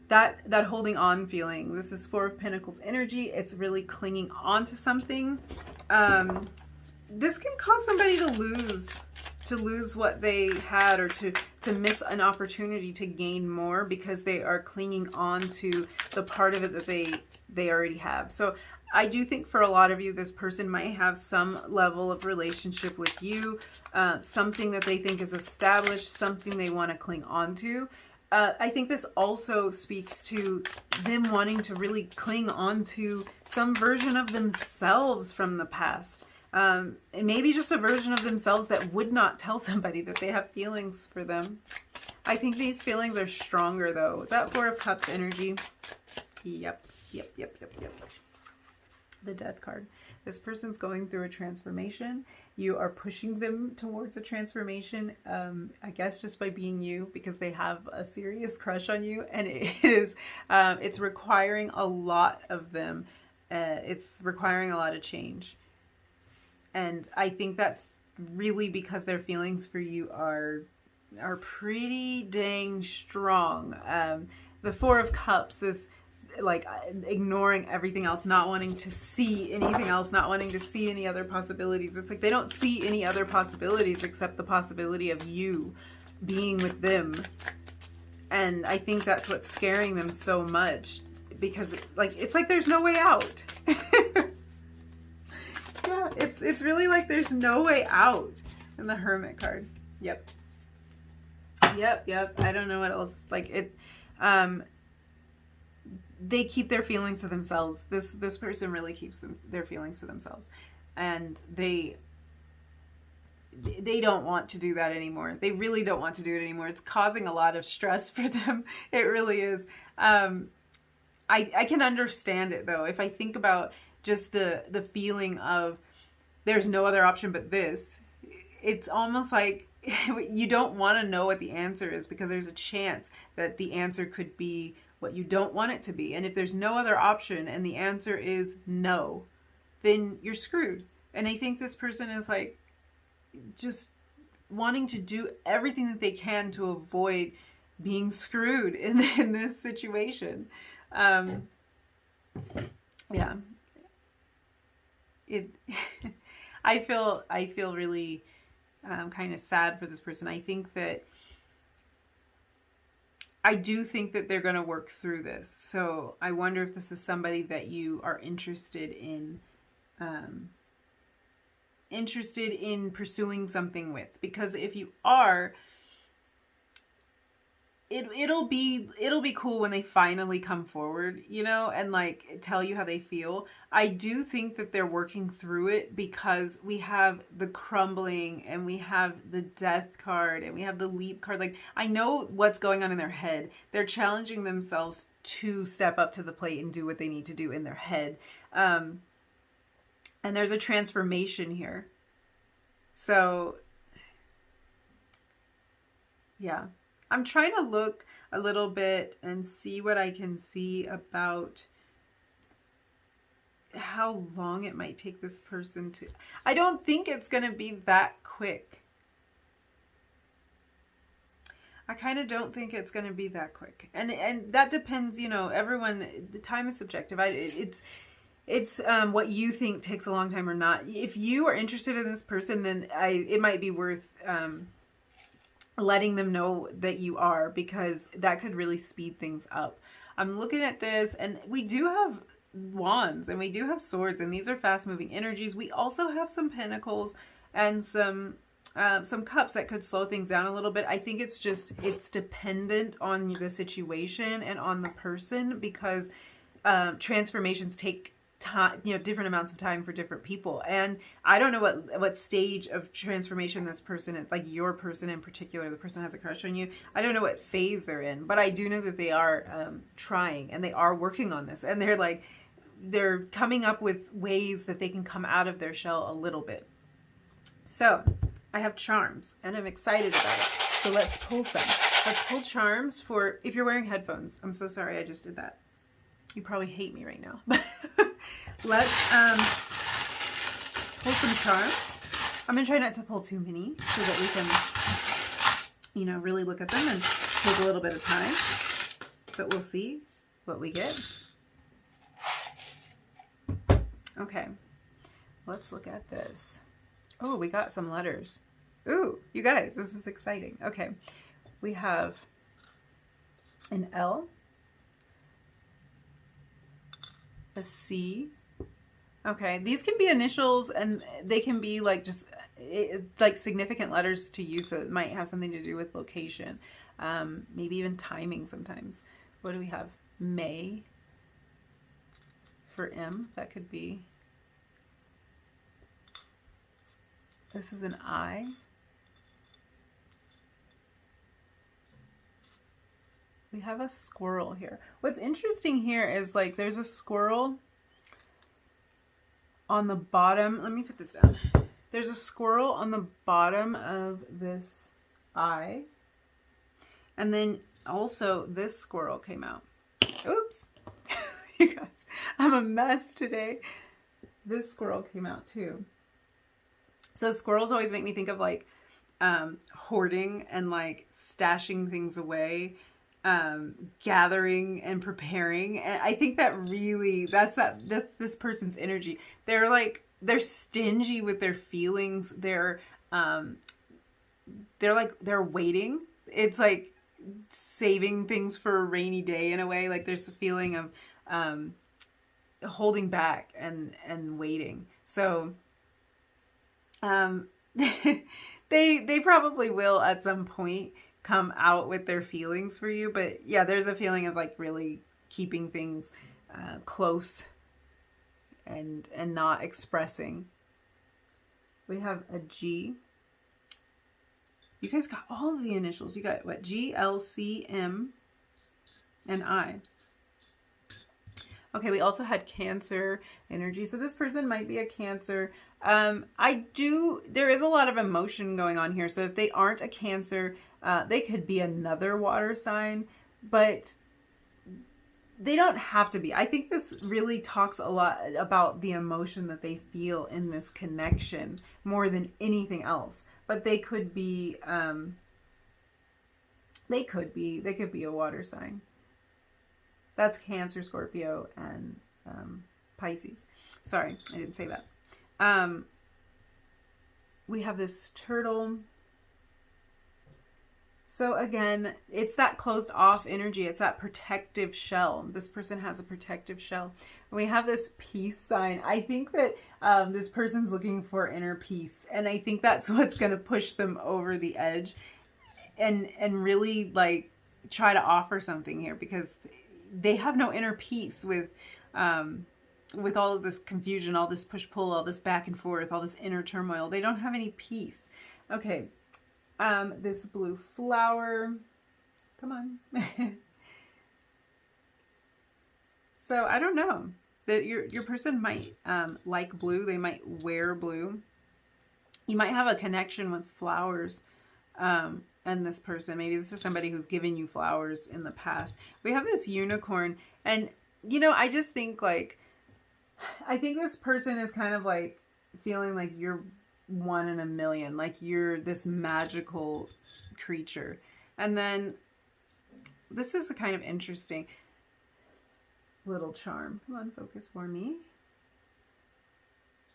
that holding on feeling. This is Four of Pentacles energy. It's really clinging on to something. This can cause somebody to lose what they had, or to miss an opportunity to gain more because they are clinging on to the part of it that they already have. So I do think for a lot of you, this person might have some level of relationship with you, something that they think is established, something they want to cling on to. I think this also speaks to them wanting to really cling on to some version of themselves from the past. And maybe just a version of themselves that would not tell somebody that they have feelings for them. I think these feelings are stronger though. That Four of Cups energy. Yep. The Death card. This person's going through a transformation. You are pushing them towards a transformation, I guess just by being you, because they have a serious crush on you, and it's requiring a lot of them. It's requiring a lot of change. And I think that's really because their feelings for you are pretty dang strong. The Four of Cups, this like ignoring everything else, not wanting to see anything else, not wanting to see any other possibilities. It's like they don't see any other possibilities except the possibility of you being with them. And I think that's what's scaring them so much, because it's like there's no way out. Yeah, it's really like there's no way out. And the Hermit card. Yep. I don't know what else. They keep their feelings to themselves. This person really keeps their feelings to themselves. And they don't want to do that anymore. They really don't want to do it anymore. It's causing a lot of stress for them. It really is. I can understand it though. If I think about just the feeling of there's no other option but this, it's almost like you don't want to know what the answer is, because there's a chance that the answer could be what you don't want it to be. And if there's no other option and the answer is no, then you're screwed. And I think this person is like just wanting to do everything that they can to avoid being screwed in this situation. Yeah. I feel really kind of sad for this person. I do think that they're going to work through this. So I wonder if this is somebody that you are interested in pursuing something with. Because if you are, it'll be cool when they finally come forward, and like tell you how they feel. I do think that they're working through it, because we have the Crumbling and we have the Death card and we have the Leap card. Like, I know what's going on in their head. They're challenging themselves to step up to the plate and do what they need to do in their head. And there's a transformation here. So yeah. I'm trying to look a little bit and see what I can see about how long it might take this person to... I don't think it's going to be that quick. I kind of don't think it's going to be that quick. And that depends, you know, everyone, the time is subjective. It's what you think takes a long time or not. If you are interested in this person, then it might be worth letting them know that you are, because that could really speed things up. I'm looking at this, and we do have wands and we do have swords, and these are fast moving energies. We also have some pentacles and some cups that could slow things down a little bit. I think it's dependent on the situation and on the person, because transformations take time, you know, different amounts of time for different people. And I don't know what stage of transformation this person is, like your person in particular, the person has a crush on you. I don't know what phase they're in, but I do know that they are trying, and they are working on this, and they're coming up with ways that they can come out of their shell a little bit. So I have charms, and I'm excited about it. So let's pull some. Let's pull charms for, if you're wearing headphones. I'm so sorry I just did that. You probably hate me right now. Let's pull some charms. I'm going to try not to pull too many so that we can, you know, really look at them and take a little bit of time. But we'll see what we get. Okay. Let's look at this. Oh, we got some letters. Ooh, you guys, this is exciting. Okay. We have an L, a C. Okay, these can be initials, and they can be like just like significant letters to you, so it might have something to do with location, maybe even timing sometimes. What do we have? May for M. That could be. This is an I. We have a squirrel here. What's interesting here is, like, there's a squirrel on the bottom. Let me put this down. There's a squirrel on the bottom of this eye. And then also this squirrel came out. Oops. You guys, I'm a mess today. This squirrel came out too. So squirrels always make me think of, like, hoarding and, like, stashing things away, gathering and preparing. And I think that really, that's this person's energy. They're stingy with their feelings. They're waiting. It's like saving things for a rainy day in a way. Like, there's a feeling of holding back and waiting. So they probably will at some point come out with their feelings for you. But yeah, there's a feeling of, like, really keeping things close and not expressing. We have a G. You guys got all of the initials. You got what? G, L, C, M, and I. Okay, we also had Cancer energy. So this person might be a Cancer. There is a lot of emotion going on here. So if they aren't a Cancer, they could be another water sign, but they don't have to be. I think this really talks a lot about the emotion that they feel in this connection more than anything else. But they could be, they could be a water sign. That's Cancer, Scorpio, and Pisces. Sorry, I didn't say that. We have this turtle. So again, it's that closed off energy. It's that protective shell. This person has a protective shell. We have this peace sign. I think that this person's looking for inner peace. And I think that's what's going to push them over the edge and really, like, try to offer something here, because they have no inner peace with all of this confusion, all this push-pull, all this back and forth, all this inner turmoil. They don't have any peace. Okay. This blue flower. Come on. So I don't know. That your person might like blue. They might wear blue. You might have a connection with flowers. And this person, maybe this is somebody who's given you flowers in the past. We have this unicorn, and, you know, I just think, like, I think this person is kind of like feeling like you're one in a million, like you're this magical creature. And then this is a kind of interesting little charm. Come on, focus for me.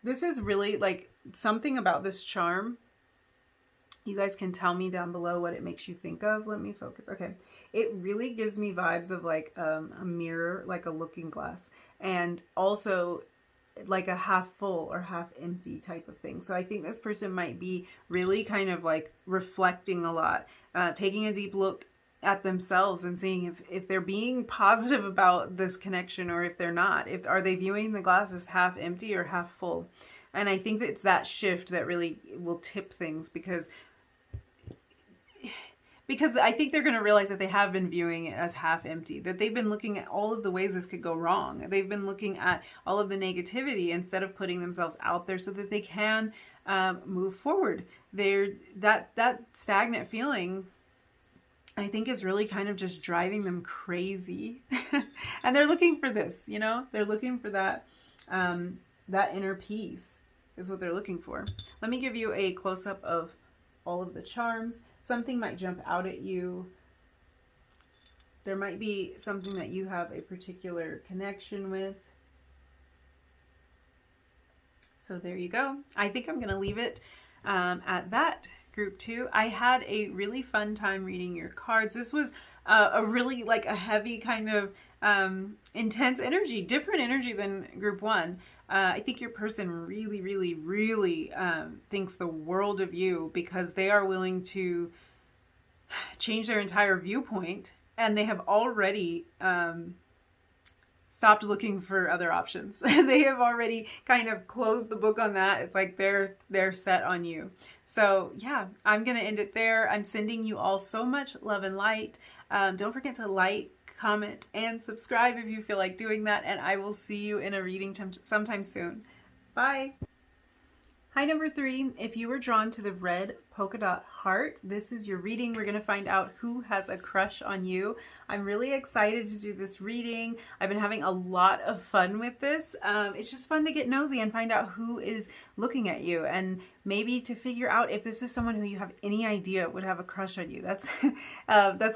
This is really like something about this charm. You guys can tell me down below what it makes you think of. Let me focus. Okay. It really gives me vibes of like a mirror, like a looking glass, and also like a half full or half empty type of thing. So I think this person might be really kind of like reflecting a lot, taking a deep look at themselves and seeing if they're being positive about this connection or if they're not. Are they viewing the glass as half empty or half full? And I think that it's that shift that really will tip things, because I think they're going to realize that they have been viewing it as half empty, that they've been looking at all of the ways this could go wrong. They've been looking at all of the negativity instead of putting themselves out there so that they can move forward. That stagnant feeling, I think, is really kind of just driving them crazy. And they're looking for this, you know, they're looking for that, that inner peace is what they're looking for. Let me give you a close-up of all of the charms. Something might jump out at you. There might be something that you have a particular connection with. So there you go. I think I'm going to leave it at that, group 2. I had a really fun time reading your cards. This was a really like a heavy kind of intense energy, different energy than group 1. I think your person really, really, really thinks the world of you, because they are willing to change their entire viewpoint, and they have already stopped looking for other options. They have already kind of closed the book on that. It's like they're set on you. So yeah, I'm going to end it there. I'm sending you all so much love and light. Don't forget to like, comment, and subscribe if you feel like doing that, and I will see you in a reading sometime soon. Bye. Hi, number 3. If you were drawn to the red polka dot heart, this is your reading. We're going to find out who has a crush on you. I'm really excited to do this reading. I've been having a lot of fun with this. It's just fun to get nosy and find out who is looking at you, and maybe to figure out if this is someone who you have any idea would have a crush on you. That's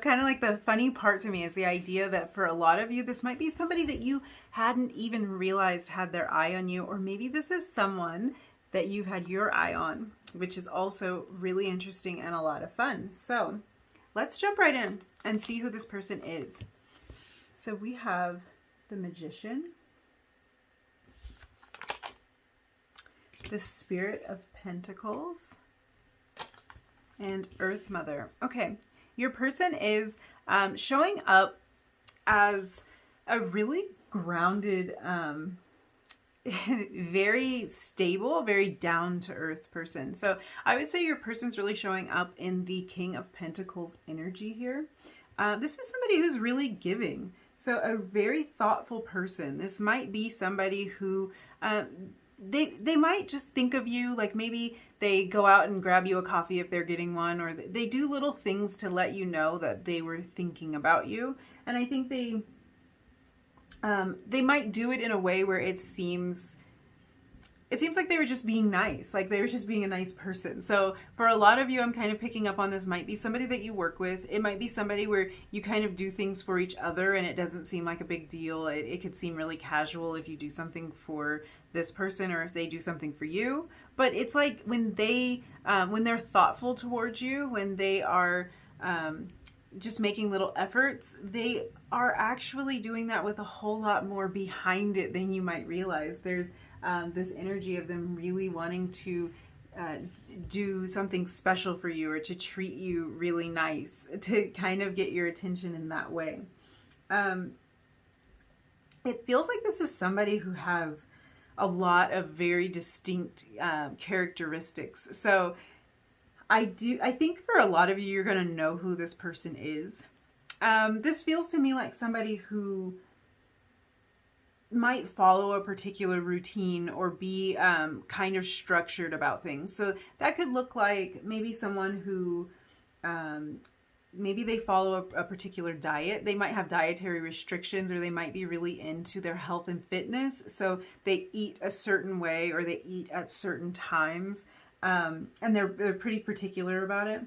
kind of like the funny part to me, is the idea that for a lot of you, this might be somebody that you hadn't even realized had their eye on you, or maybe this is someone that you've had your eye on, which is also really interesting and a lot of fun. So let's jump right in and see who this person is. So we have the Magician, the Spirit of Pentacles, and Earth Mother. Okay, your person is showing up as a really grounded, very stable, very down-to-earth person. So I would say your person's really showing up in the King of Pentacles energy here. This is somebody who's really giving. So a very thoughtful person. This might be somebody who they might just think of you, like maybe they go out and grab you a coffee if they're getting one, or they do little things to let you know that they were thinking about you. And I think they might do it in a way where it seems like they were just being nice, like they were just being a nice person. So for a lot of you, I'm kind of picking up on this might be somebody that you work with. It might be somebody where you kind of do things for each other and it doesn't seem like a big deal. It could seem really casual if you do something for this person or if they do something for you. But it's like when they're thoughtful towards you, when they are just making little efforts, they are actually doing that with a whole lot more behind it than you might realize. There's this energy of them really wanting to do something special for you, or to treat you really nice, to kind of get your attention in that way. It feels like this is somebody who has a lot of very distinct characteristics. So I think for a lot of you, you're going to know who this person is. This feels to me like somebody who might follow a particular routine or be kind of structured about things. So that could look like maybe someone who maybe they follow a particular diet. They might have dietary restrictions, or they might be really into their health and fitness. So they eat a certain way, or they eat at certain times. And they're pretty particular about it.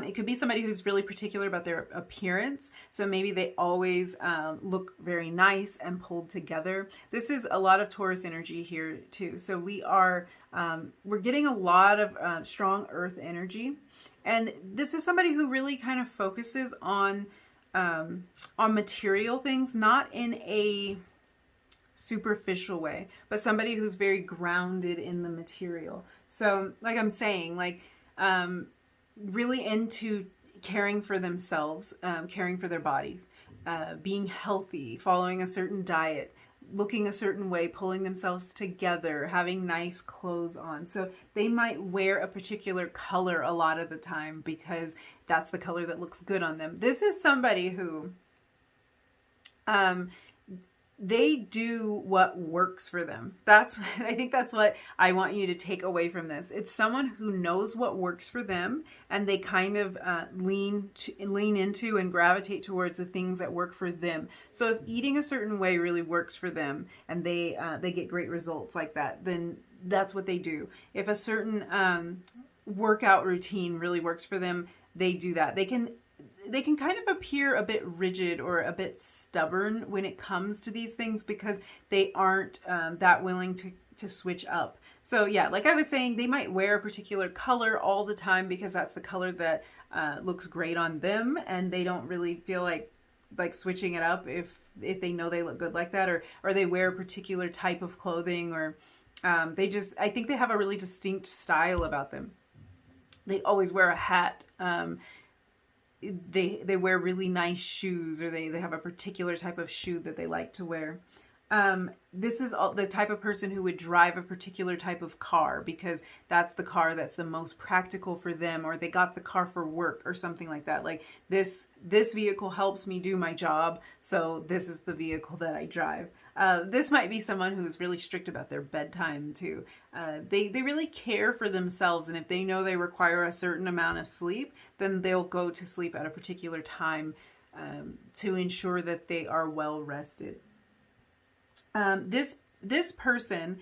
It could be somebody who's really particular about their appearance. So maybe they always look very nice and pulled together. This is a lot of Taurus energy here too. So we're getting a lot of strong earth energy. And this is somebody who really kind of focuses on material things, not in a superficial way, but somebody who's very grounded in the material. So like I'm saying, like, really into caring for themselves, caring for their bodies, being healthy, following a certain diet, looking a certain way, pulling themselves together, having nice clothes on. So they might wear a particular color a lot of the time because that's the color that looks good on them. This is somebody who they do what works for them. I think that's what I want you to take away from this. It's someone who knows what works for them, and they kind of lean into and gravitate towards the things that work for them. So if eating a certain way really works for them, and they get great results like that, then that's what they do. If a certain workout routine really works for them, they do that. They can kind of appear a bit rigid or a bit stubborn when it comes to these things because they aren't that willing to switch up. So yeah, like I was saying, they might wear a particular color all the time because that's the color that looks great on them, and they don't really feel like switching it up if they know they look good like that, or they wear a particular type of clothing, or I think they have a really distinct style about them. They always wear a hat. They wear really nice shoes, or they have a particular type of shoe that they like to wear. This is the type of person who would drive a particular type of car because that's the car that's the most practical for them, or they got the car for work or something like that. Like this vehicle helps me do my job, so this is the vehicle that I drive. This might be someone who's really strict about their bedtime too. They really care for themselves, and if they know they require a certain amount of sleep, then they'll go to sleep at a particular time to ensure that they are well rested. This person,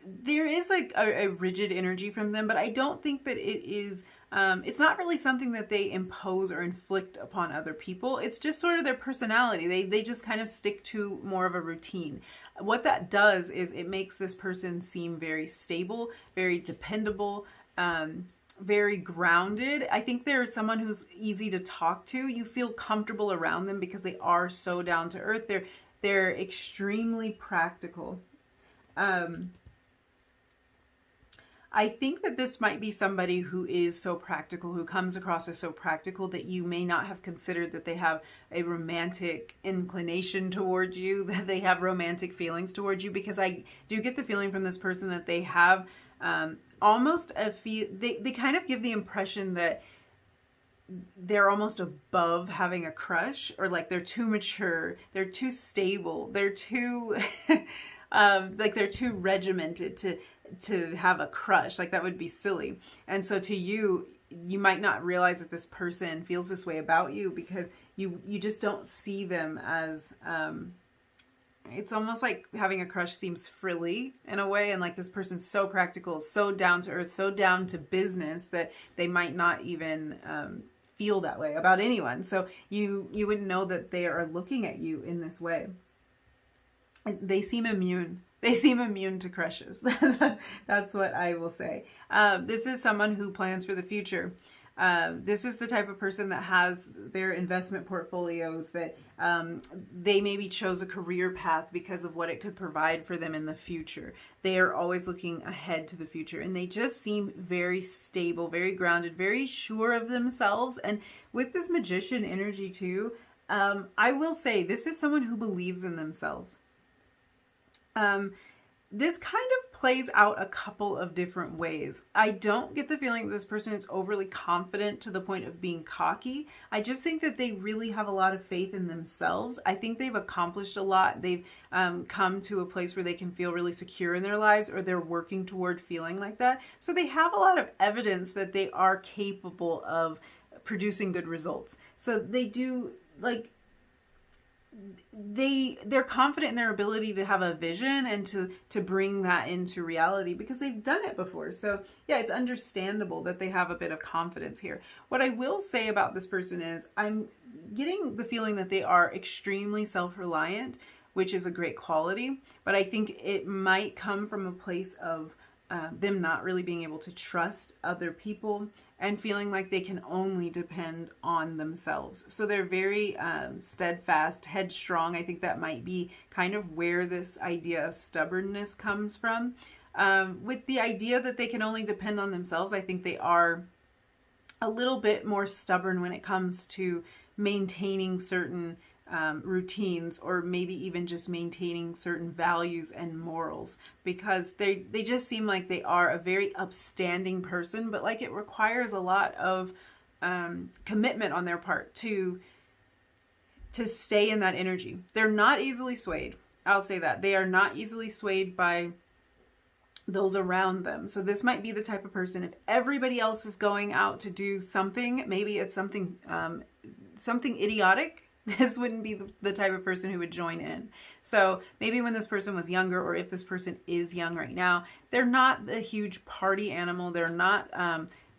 there is like a rigid energy from them, but I don't think that it is, it's not really something that they impose or inflict upon other people. It's just sort of their personality. They just kind of stick to more of a routine. What that does is it makes this person seem very stable, very dependable, very grounded. I think they're someone who's easy to talk to. You feel comfortable around them because they are so down to earth. They're extremely practical. I think that this might be somebody who is so practical, who comes across as so practical that you may not have considered that they have a romantic inclination towards you, that they have romantic feelings towards you, because I do get the feeling from this person that they have almost they kind of give the impression that they're almost above having a crush, or like they're too mature, they're too stable, they're too like they're too regimented to have a crush. Like that would be silly. And so to you might not realize that this person feels this way about you because you just don't see them as it's almost like having a crush seems frilly in a way, and like this person's so practical, so down to earth, so down to business that they might not even feel that way about anyone. So you wouldn't know that they are looking at you in this way. They seem immune. They seem immune to crushes. That's what I will say. This is someone who plans for the future. This is the type of person that has their investment portfolios, that they maybe chose a career path because of what it could provide for them in the future. They are always looking ahead to the future, and they just seem very stable, very grounded, very sure of themselves. And with this magician energy too, I will say this is someone who believes in themselves. This kind of plays out a couple of different ways. I don't get the feeling that this person is overly confident to the point of being cocky. I just think that they really have a lot of faith in themselves. I think they've accomplished a lot. They've come to a place where they can feel really secure in their lives, or they're working toward feeling like that. So they have a lot of evidence that they are capable of producing good results. So they do, like, they're confident in their ability to have a vision and to bring that into reality because they've done it before. So yeah, it's understandable that they have a bit of confidence here. What I will say about this person is I'm getting the feeling that they are extremely self-reliant, which is a great quality, but I think it might come from a place of them not really being able to trust other people and feeling like they can only depend on themselves. So they're very steadfast, headstrong. I think that might be kind of where this idea of stubbornness comes from. With the idea that they can only depend on themselves, I think they are a little bit more stubborn when it comes to maintaining certain routines, or maybe even just maintaining certain values and morals, because they just seem like they are a very upstanding person, but like it requires a lot of commitment on their part to stay in that energy. They're not easily swayed. I'll say that. They are not easily swayed by those around them. So this might be the type of person, if everybody else is going out to do something, maybe it's something idiotic, this wouldn't be the type of person who would join in. So maybe when this person was younger, or if this person is young right now, they're not a huge party animal. They're not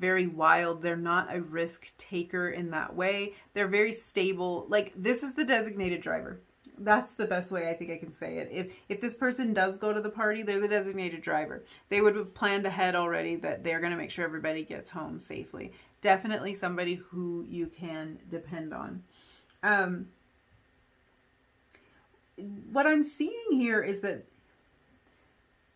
very wild. They're not a risk taker in that way. They're very stable. Like, this is the designated driver. That's the best way I think I can say it. If this person does go to the party, they're the designated driver. They would have planned ahead already that they're going to make sure everybody gets home safely. Definitely somebody who you can depend on. What I'm seeing here is that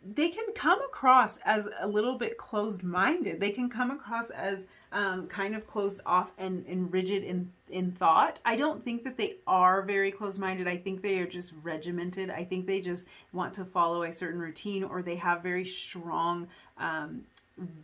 they can come across as a little bit closed-minded. They can come across as kind of closed off and rigid in thought. I don't think that they are very closed-minded. I think they are just regimented. I think they just want to follow a certain routine, or they have very strong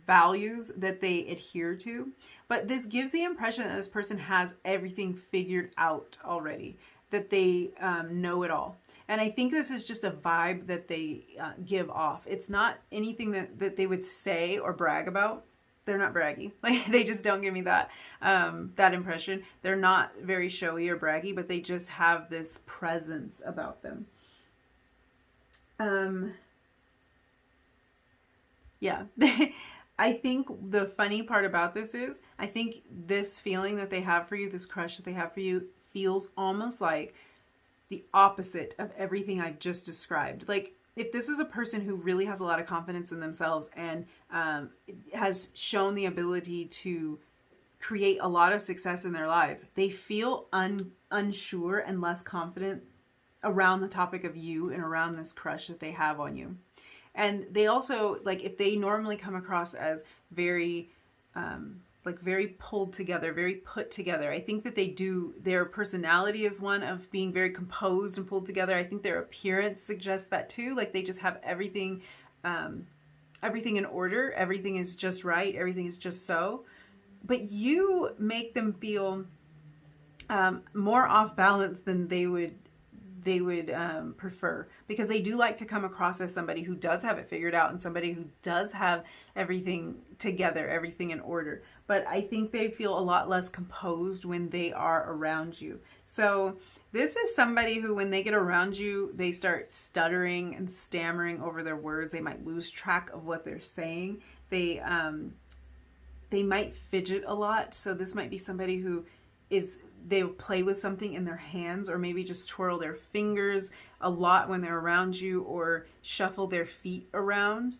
values that they adhere to. But this gives the impression that this person has everything figured out already, that they know it all. And I think this is just a vibe that they give off. It's not anything that they would say or brag about. They're not braggy. Like, they just don't give me that that impression. They're not very showy or braggy, but they just have this presence about them. Yeah. I think the funny part about this is, I think this feeling that they have for you, this crush that they have for you, feels almost like the opposite of everything I've just described. Like, if this is a person who really has a lot of confidence in themselves and has shown the ability to create a lot of success in their lives, they feel unsure and less confident around the topic of you and around this crush that they have on you. And they also, like, if they normally come across as very, very pulled together, very put together, I think that their personality is one of being very composed and pulled together. I think their appearance suggests that too. Like, they just have everything in order. Everything is just right. Everything is just so. But you make them feel more off balance than they would prefer, because they do like to come across as somebody who does have it figured out and somebody who does have everything together, everything in order. But I think they feel a lot less composed when they are around you. So this is somebody who, when they get around you, they start stuttering and stammering over their words. They might lose track of what they're saying. They might fidget a lot. So this might be somebody who they'll play with something in their hands, or maybe just twirl their fingers a lot when they're around you, or shuffle their feet around.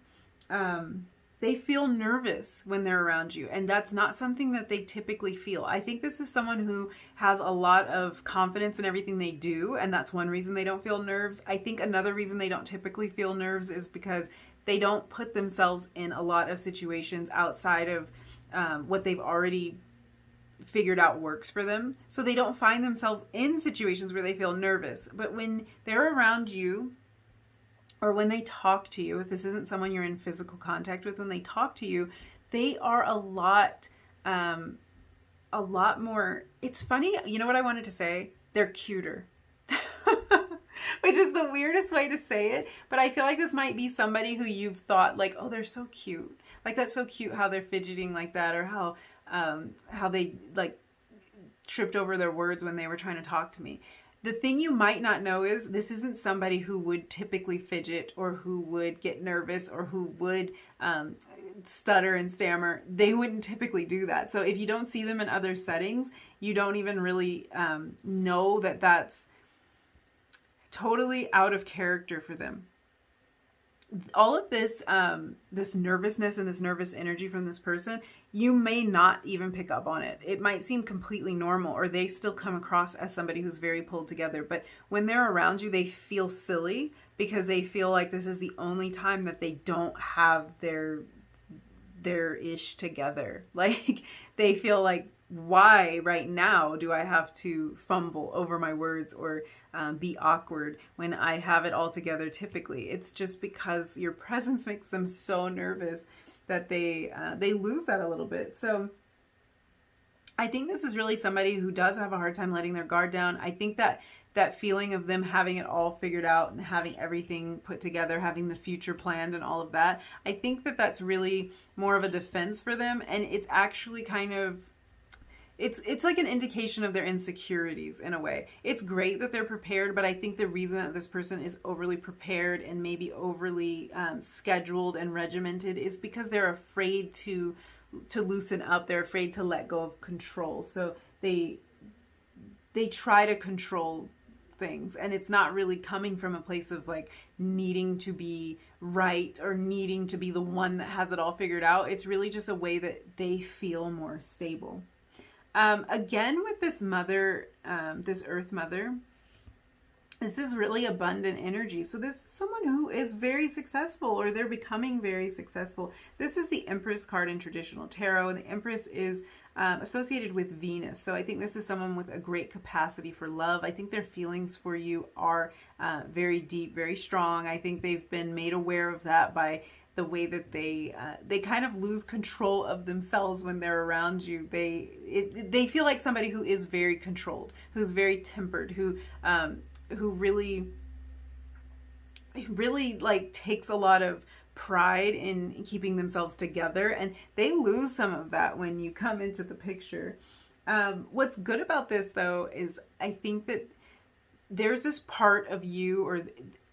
They feel nervous when they're around you, and that's not something that they typically feel. I think this is someone who has a lot of confidence in everything they do, and that's one reason they don't feel nerves. I think another reason they don't typically feel nerves is because they don't put themselves in a lot of situations outside of what they've already figured out works for them. So they don't find themselves in situations where they feel nervous. But when they're around you, or when they talk to you, if this isn't someone you're in physical contact with, when they talk to you, they are a lot more, it's funny, you know what I wanted to say? They're cuter. which is the weirdest way to say it. But I feel like this might be somebody who you've thought like, oh, they're so cute. Like, that's so cute how they're fidgeting like that, or how they like tripped over their words when they were trying to talk to me. The thing you might not know is this isn't somebody who would typically fidget, or who would get nervous, or who would stutter and stammer. They wouldn't typically do that. So if you don't see them in other settings, you don't even really know that that's totally out of character for them. All of this this nervousness and this nervous energy from this person, you may not even pick up on it. It might seem completely normal, or they still come across as somebody who's very pulled together. But when they're around you, they feel silly because they feel like this is the only time that they don't have their ish together. Like, they feel like, why right now do I have to fumble over my words, or be awkward when I have it all together? Typically, it's just because your presence makes them so nervous that they lose that a little bit. So I think this is really somebody who does have a hard time letting their guard down. I think that feeling of them having it all figured out and having everything put together, having the future planned and all of that, I think that that's really more of a defense for them. And it's actually kind of, it's like an indication of their insecurities in a way. It's great that they're prepared, but I think the reason that this person is overly prepared and maybe overly scheduled and regimented is because they're afraid to loosen up. They're afraid to let go of control. So they try to control things, and it's not really coming from a place of like needing to be right or needing to be the one that has it all figured out. It's really just a way that they feel more stable. Again, with this mother, this earth mother, this is really abundant energy. So this is someone who is very successful, or they're becoming very successful. This is the Empress card in traditional tarot, and the Empress is associated with Venus. So I think this is someone with a great capacity for love. I think their feelings for you are very deep, very strong. I think they've been made aware of that by the way that they kind of lose control of themselves when they're around you. They feel like somebody who is very controlled, who's very tempered, who really like takes a lot of pride in keeping themselves together, and they lose some of that when you come into the picture. What's good about this though is I think that there's this part of you, or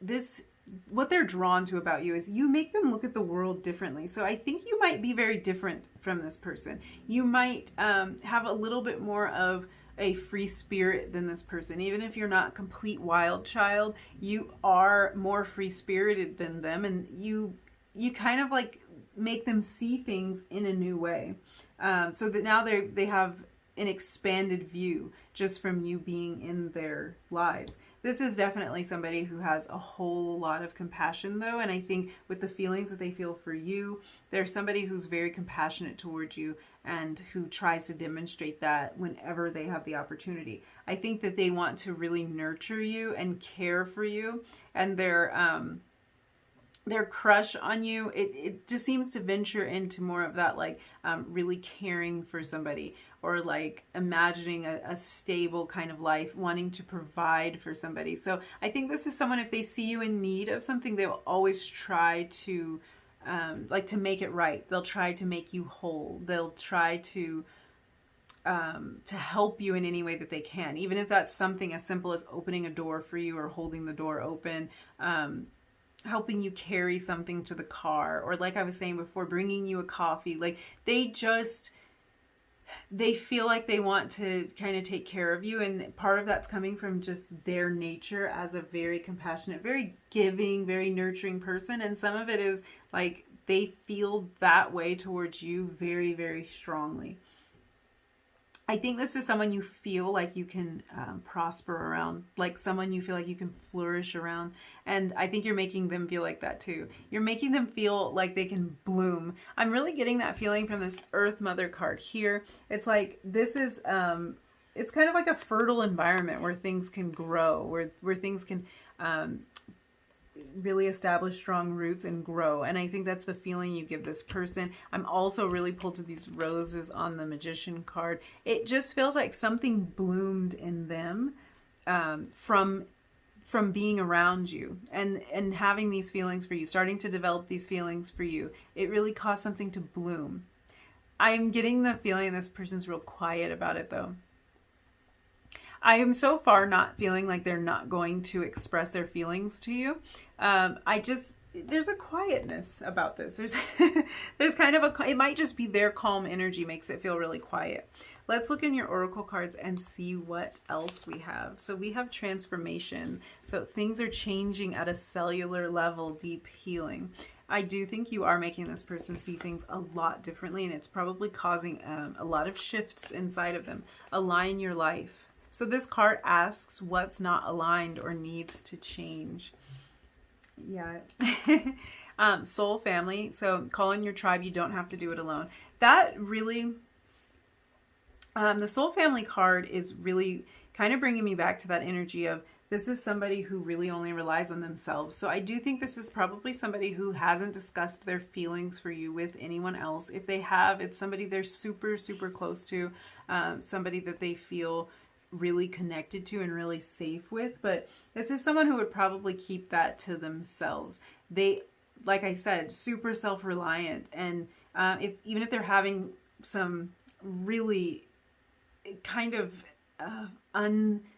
this, what they're drawn to about you is you make them look at the world differently. So I think you might be very different from this person. You might have a little bit more of a free spirit than this person. Even if you're not a complete wild child, you are more free spirited than them, and you kind of like make them see things in a new way, so that now they have an expanded view just from you being in their lives. This is definitely somebody who has a whole lot of compassion though, and I think with the feelings that they feel for you, they're somebody who's very compassionate towards you and who tries to demonstrate that whenever they have the opportunity. I think that they want to really nurture you and care for you, and their crush on you, it just seems to venture into more of that, like really caring for somebody, or like imagining a stable kind of life, wanting to provide for somebody. So I think this is someone, if they see you in need of something, they will always try to like to make it right. They'll try to make you whole. They'll try to help you in any way that they can, even if that's something as simple as opening a door for you or holding the door open, helping you carry something to the car, or like I was saying before, bringing you a coffee. Like they feel like they want to kind of take care of you, and part of that's coming from just their nature as a very compassionate, very giving, very nurturing person, and some of it is like they feel that way towards you very, very strongly. I think this is someone you feel like you can prosper around, like someone you feel like you can flourish around. And I think you're making them feel like that too. You're making them feel like they can bloom. I'm really getting that feeling from this Earth Mother card here. It's like this is, it's kind of like a fertile environment where things can grow, where things can really establish strong roots and grow. And I think that's the feeling you give this person. I'm also really pulled to these roses on the Magician card. It just feels like something bloomed in them from from being around you and having these feelings for you, starting to develop these feelings for you. It really caused something to bloom. I'm getting the feeling this person's real quiet about it though. I am so far not feeling like they're not going to express their feelings to you. There's a quietness about this. There's kind of it might just be their calm energy makes it feel really quiet. Let's look in your oracle cards and see what else we have. So we have transformation. So things are changing at a cellular level, deep healing. I do think you are making this person see things a lot differently, and it's probably causing a lot of shifts inside of them. Align your life. So this card asks what's not aligned or needs to change. Yeah. Soul family. So call in your tribe. You don't have to do it alone. That really, the soul family card is really kind of bringing me back to that energy of this is somebody who really only relies on themselves. So I do think this is probably somebody who hasn't discussed their feelings for you with anyone else. If they have, it's somebody they're super, super close to, somebody that they feel really connected to and really safe with. But this is someone who would probably keep that to themselves. They, like I said, super self-reliant, and even if they're having some really kind of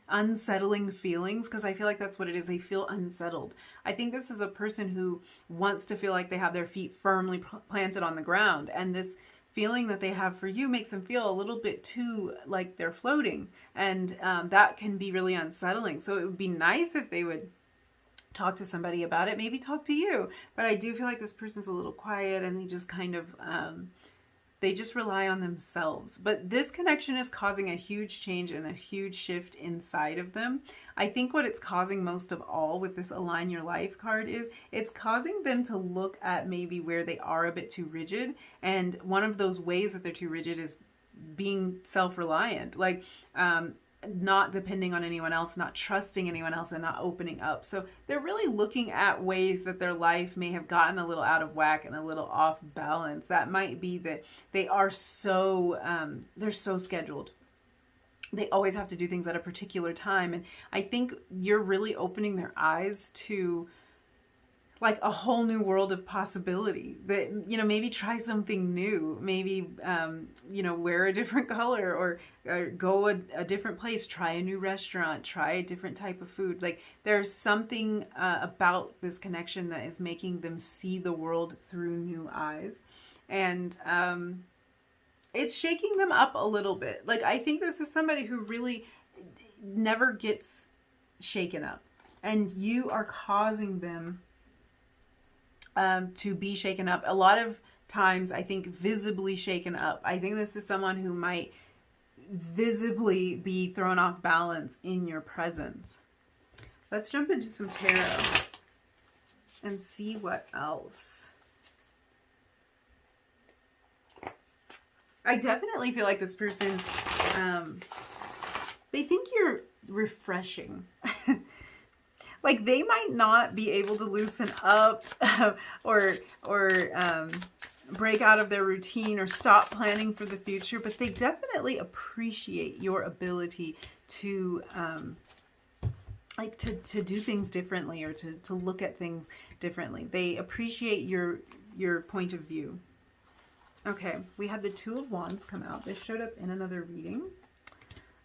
unsettling feelings, because I feel like that's what it is, they feel unsettled. I think this is a person who wants to feel like they have their feet firmly planted on the ground, and this feeling that they have for you makes them feel a little bit too like they're floating, and that can be really unsettling. So it would be nice if they would talk to somebody about it, maybe talk to you, but I do feel like this person's a little quiet, and they just kind of they just rely on themselves. But this connection is causing a huge change and a huge shift inside of them. I think what it's causing most of all with this Align Your Life card is it's causing them to look at maybe where they are a bit too rigid. And one of those ways that they're too rigid is being self-reliant, like not depending on anyone else, not trusting anyone else, and not opening up. So they're really looking at ways that their life may have gotten a little out of whack and a little off balance. That might be that they are so they're so scheduled. They always have to do things at a particular time, and I think you're really opening their eyes to like a whole new world of possibility. That, you know, maybe try something new, maybe you know, wear a different color, or go a different place, try a new restaurant, try a different type of food. Like there's something about this connection that is making them see the world through new eyes, and it's shaking them up a little bit. Like I think this is somebody who really never gets shaken up, and you are causing them to be shaken up. A lot of times, I think, visibly shaken up. I think this is someone who might visibly be thrown off balance in your presence. Let's jump into some tarot and see what else. I definitely feel like this person, they think you're refreshing. Like they might not be able to loosen up or break out of their routine or stop planning for the future, but they definitely appreciate your ability to to do things differently, or to look at things differently. They appreciate your point of view. Okay, we had the Two of Wands come out. This showed up in another reading.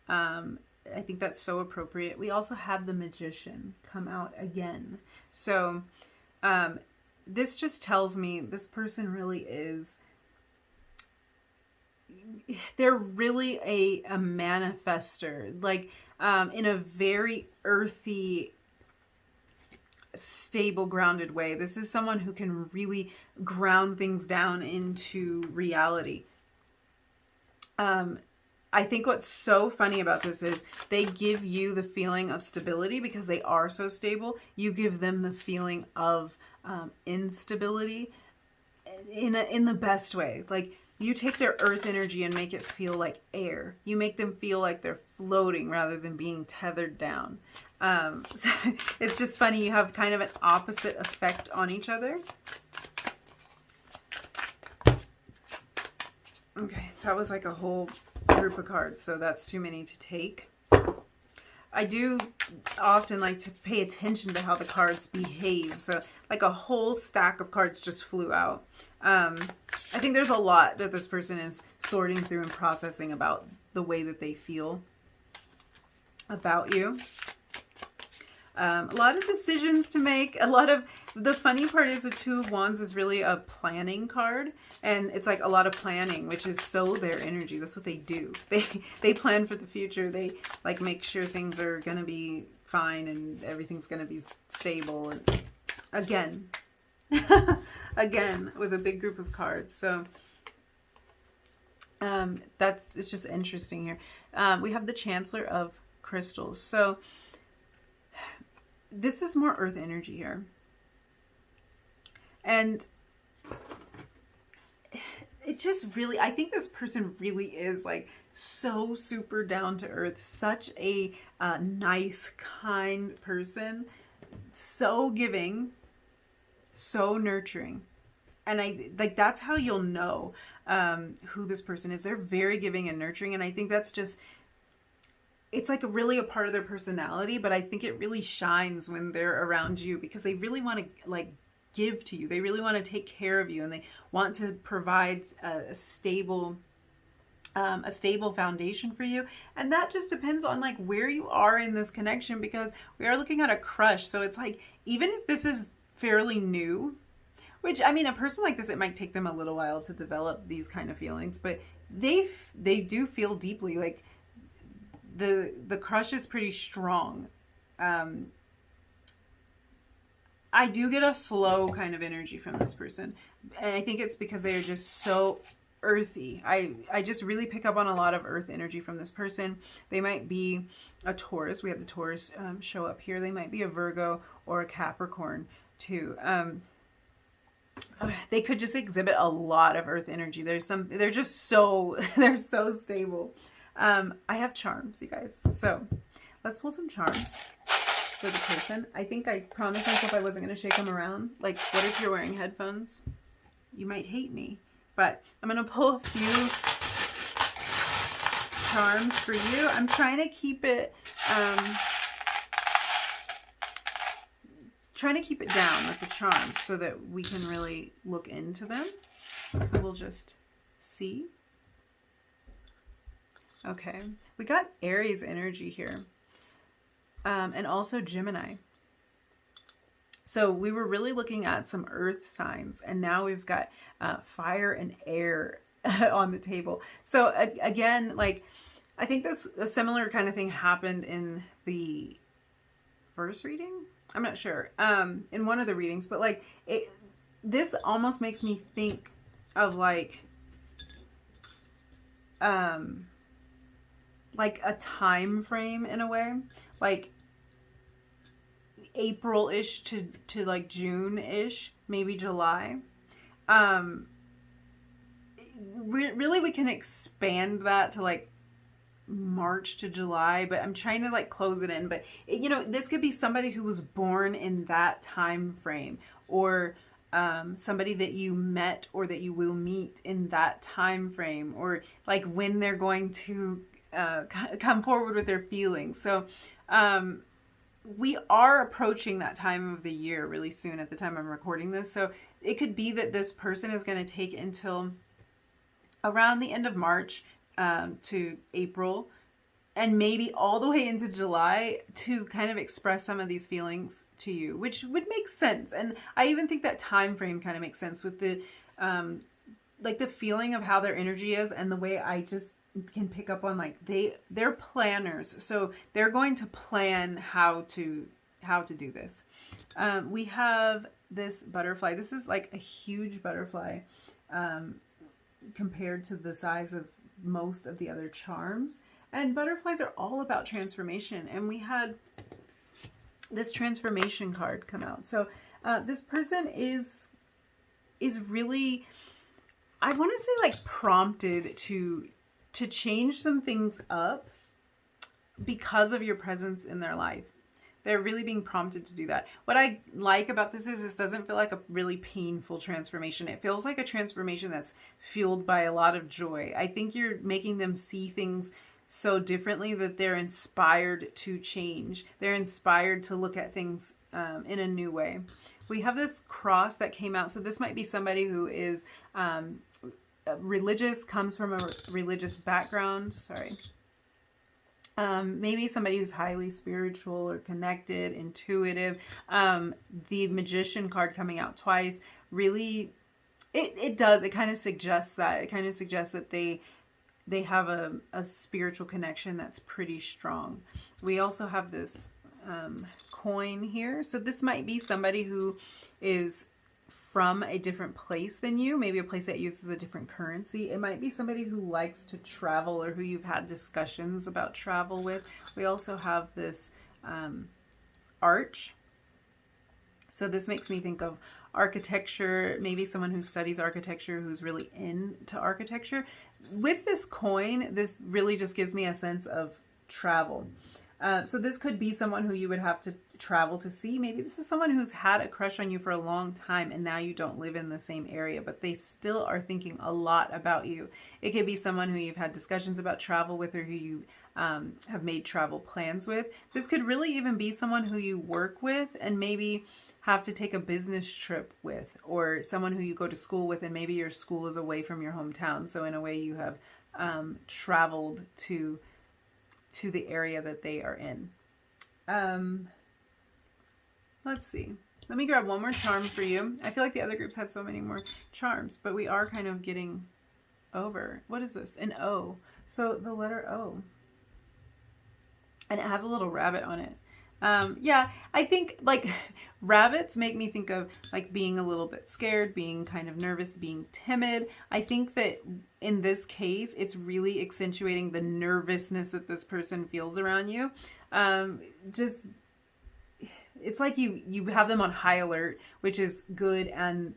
I think that's so appropriate. We also had the Magician come out again. So this just tells me this person really is, they're really a manifester, like in a very earthy, stable, grounded way. This is someone who can really ground things down into reality. I think what's so funny about this is they give you the feeling of stability because they are so stable. You give them the feeling of instability in the best way. Like you take their earth energy and make it feel like air. You make them feel like they're floating rather than being tethered down. So it's just funny. You have kind of an opposite effect on each other. Okay, that was like a whole group of cards, so that's too many to take. I do often like to pay attention to how the cards behave. So like a whole stack of cards just flew out. I think there's a lot that this person is sorting through and processing about the way that they feel about you. A lot of decisions to make. A lot of, the funny part is the Two of Wands is really a planning card, and it's like a lot of planning, which is so their energy. That's what they do. They plan for the future. They like make sure things are gonna be fine and everything's gonna be stable. And again, again with a big group of cards. So it's just interesting here. We have the Chancellor of Crystals. So this is more earth energy here. And it just really, I think this person really is like so super down to earth, such a nice, kind person, so giving, so nurturing. And I like, that's how you'll know who this person is. They're very giving and nurturing. And I think that's just, it's like really a part of their personality, but I think it really shines when they're around you because they really want to like give to you. They really want to take care of you, and they want to provide a stable foundation for you. And that just depends on like where you are in this connection, because we are looking at a crush. So it's like, even if this is fairly new, which I mean, a person like this, it might take them a little while to develop these kind of feelings, but they do feel deeply. Like the crush is pretty strong. I do get a slow kind of energy from this person, and I think it's because they are just so earthy. I just really pick up on a lot of earth energy from this person. They might be a Taurus. We have the Taurus show up here. They might be a Virgo or a Capricorn too. They could just exhibit a lot of earth energy. They're just so, they're so stable. I have charms, you guys. So let's pull some charms for the person. I think I promised myself I wasn't going to shake them around. Like, what if you're wearing headphones? You might hate me, but I'm going to pull a few charms for you. I'm trying to keep it, down with the charms so that we can really look into them. So we'll just see. Okay, we got Aries energy here, and also Gemini. So we were really looking at some earth signs, and now we've got fire and air on the table. So again, like, I think a similar kind of thing happened in the first reading. I'm not sure, in one of the readings, but like this almost makes me think of like a time frame in a way, like April-ish to like June-ish, maybe July. Really we can expand that to like March to July, but I'm trying to like close it in. But you know, this could be somebody who was born in that time frame, or somebody that you met or that you will meet in that time frame, or like when they're going to come forward with their feelings. So we are approaching that time of the year really soon at the time I'm recording this. So it could be that this person is going to take until around the end of March to April, and maybe all the way into July to kind of express some of these feelings to you, which would make sense. And I even think that time frame kind of makes sense with the like the feeling of how their energy is, and the way I just can pick up on like they're planners, so they're going to plan how to do this. We have this butterfly. This is like a huge butterfly compared to the size of most of the other charms, and butterflies are all about transformation, and we had this transformation card come out. So this person is really, I want to say, like prompted to change some things up because of your presence in their life. They're really being prompted to do that. What I like about this is doesn't feel like a really painful transformation. It feels like a transformation that's fueled by a lot of joy. I think you're making them see things so differently that they're inspired to change. They're inspired to look at things in a new way. We have this cross that came out. So this might be somebody who is religious, comes from a religious background. Sorry. Maybe somebody who's highly spiritual or connected, intuitive. The Magician card coming out twice really, it kind of suggests that. It kind of suggests that they have a spiritual connection that's pretty strong. We also have this coin here. So this might be somebody who is from a different place than you, maybe a place that uses a different currency. It might be somebody who likes to travel or who you've had discussions about travel with. We also have this arch. So this makes me think of architecture, maybe someone who studies architecture, who's really into architecture. With this coin, this really just gives me a sense of travel. So this could be someone who you would have to travel to see. Maybe this is someone who's had a crush on you for a long time and now you don't live in the same area, but they still are thinking a lot about you. It could be someone who you've had discussions about travel with, or who you have made travel plans with. This could really even be someone who you work with and maybe have to take a business trip with, or someone who you go to school with and maybe your school is away from your hometown. So in a way you have traveled to the area that they are in. Let's see. Let me grab one more charm for you. I feel like the other groups had so many more charms, but we are kind of getting over. What is this? An O. So the letter O. And it has a little rabbit on it. Yeah, I think like rabbits make me think of like being a little bit scared, being kind of nervous, being timid. I think that in this case, it's really accentuating the nervousness that this person feels around you. Just, it's like you have them on high alert, which is good and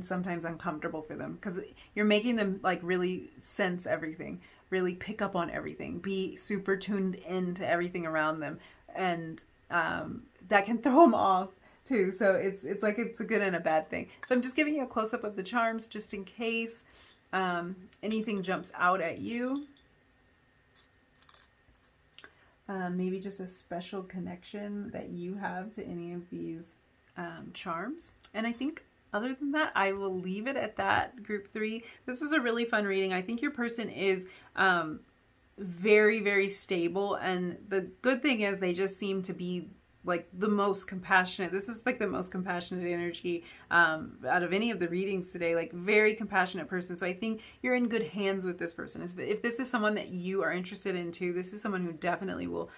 sometimes uncomfortable for them, because you're making them like really sense everything, really pick up on everything, be super tuned into everything around them. And that can throw them off too. So it's like it's a good and a bad thing. So I'm just giving you a close-up of the charms just in case anything jumps out at you. Maybe just a special connection that you have to any of these charms. And I think other than that, I will leave it at that, group 3. This was a really fun reading. I think your person is very, very stable, and the good thing is they just seem to be like the most compassionate. This is like the most compassionate energy out of any of the readings today, like very compassionate person. So I think you're in good hands with this person. If this is someone that you are interested in too, this is someone who definitely will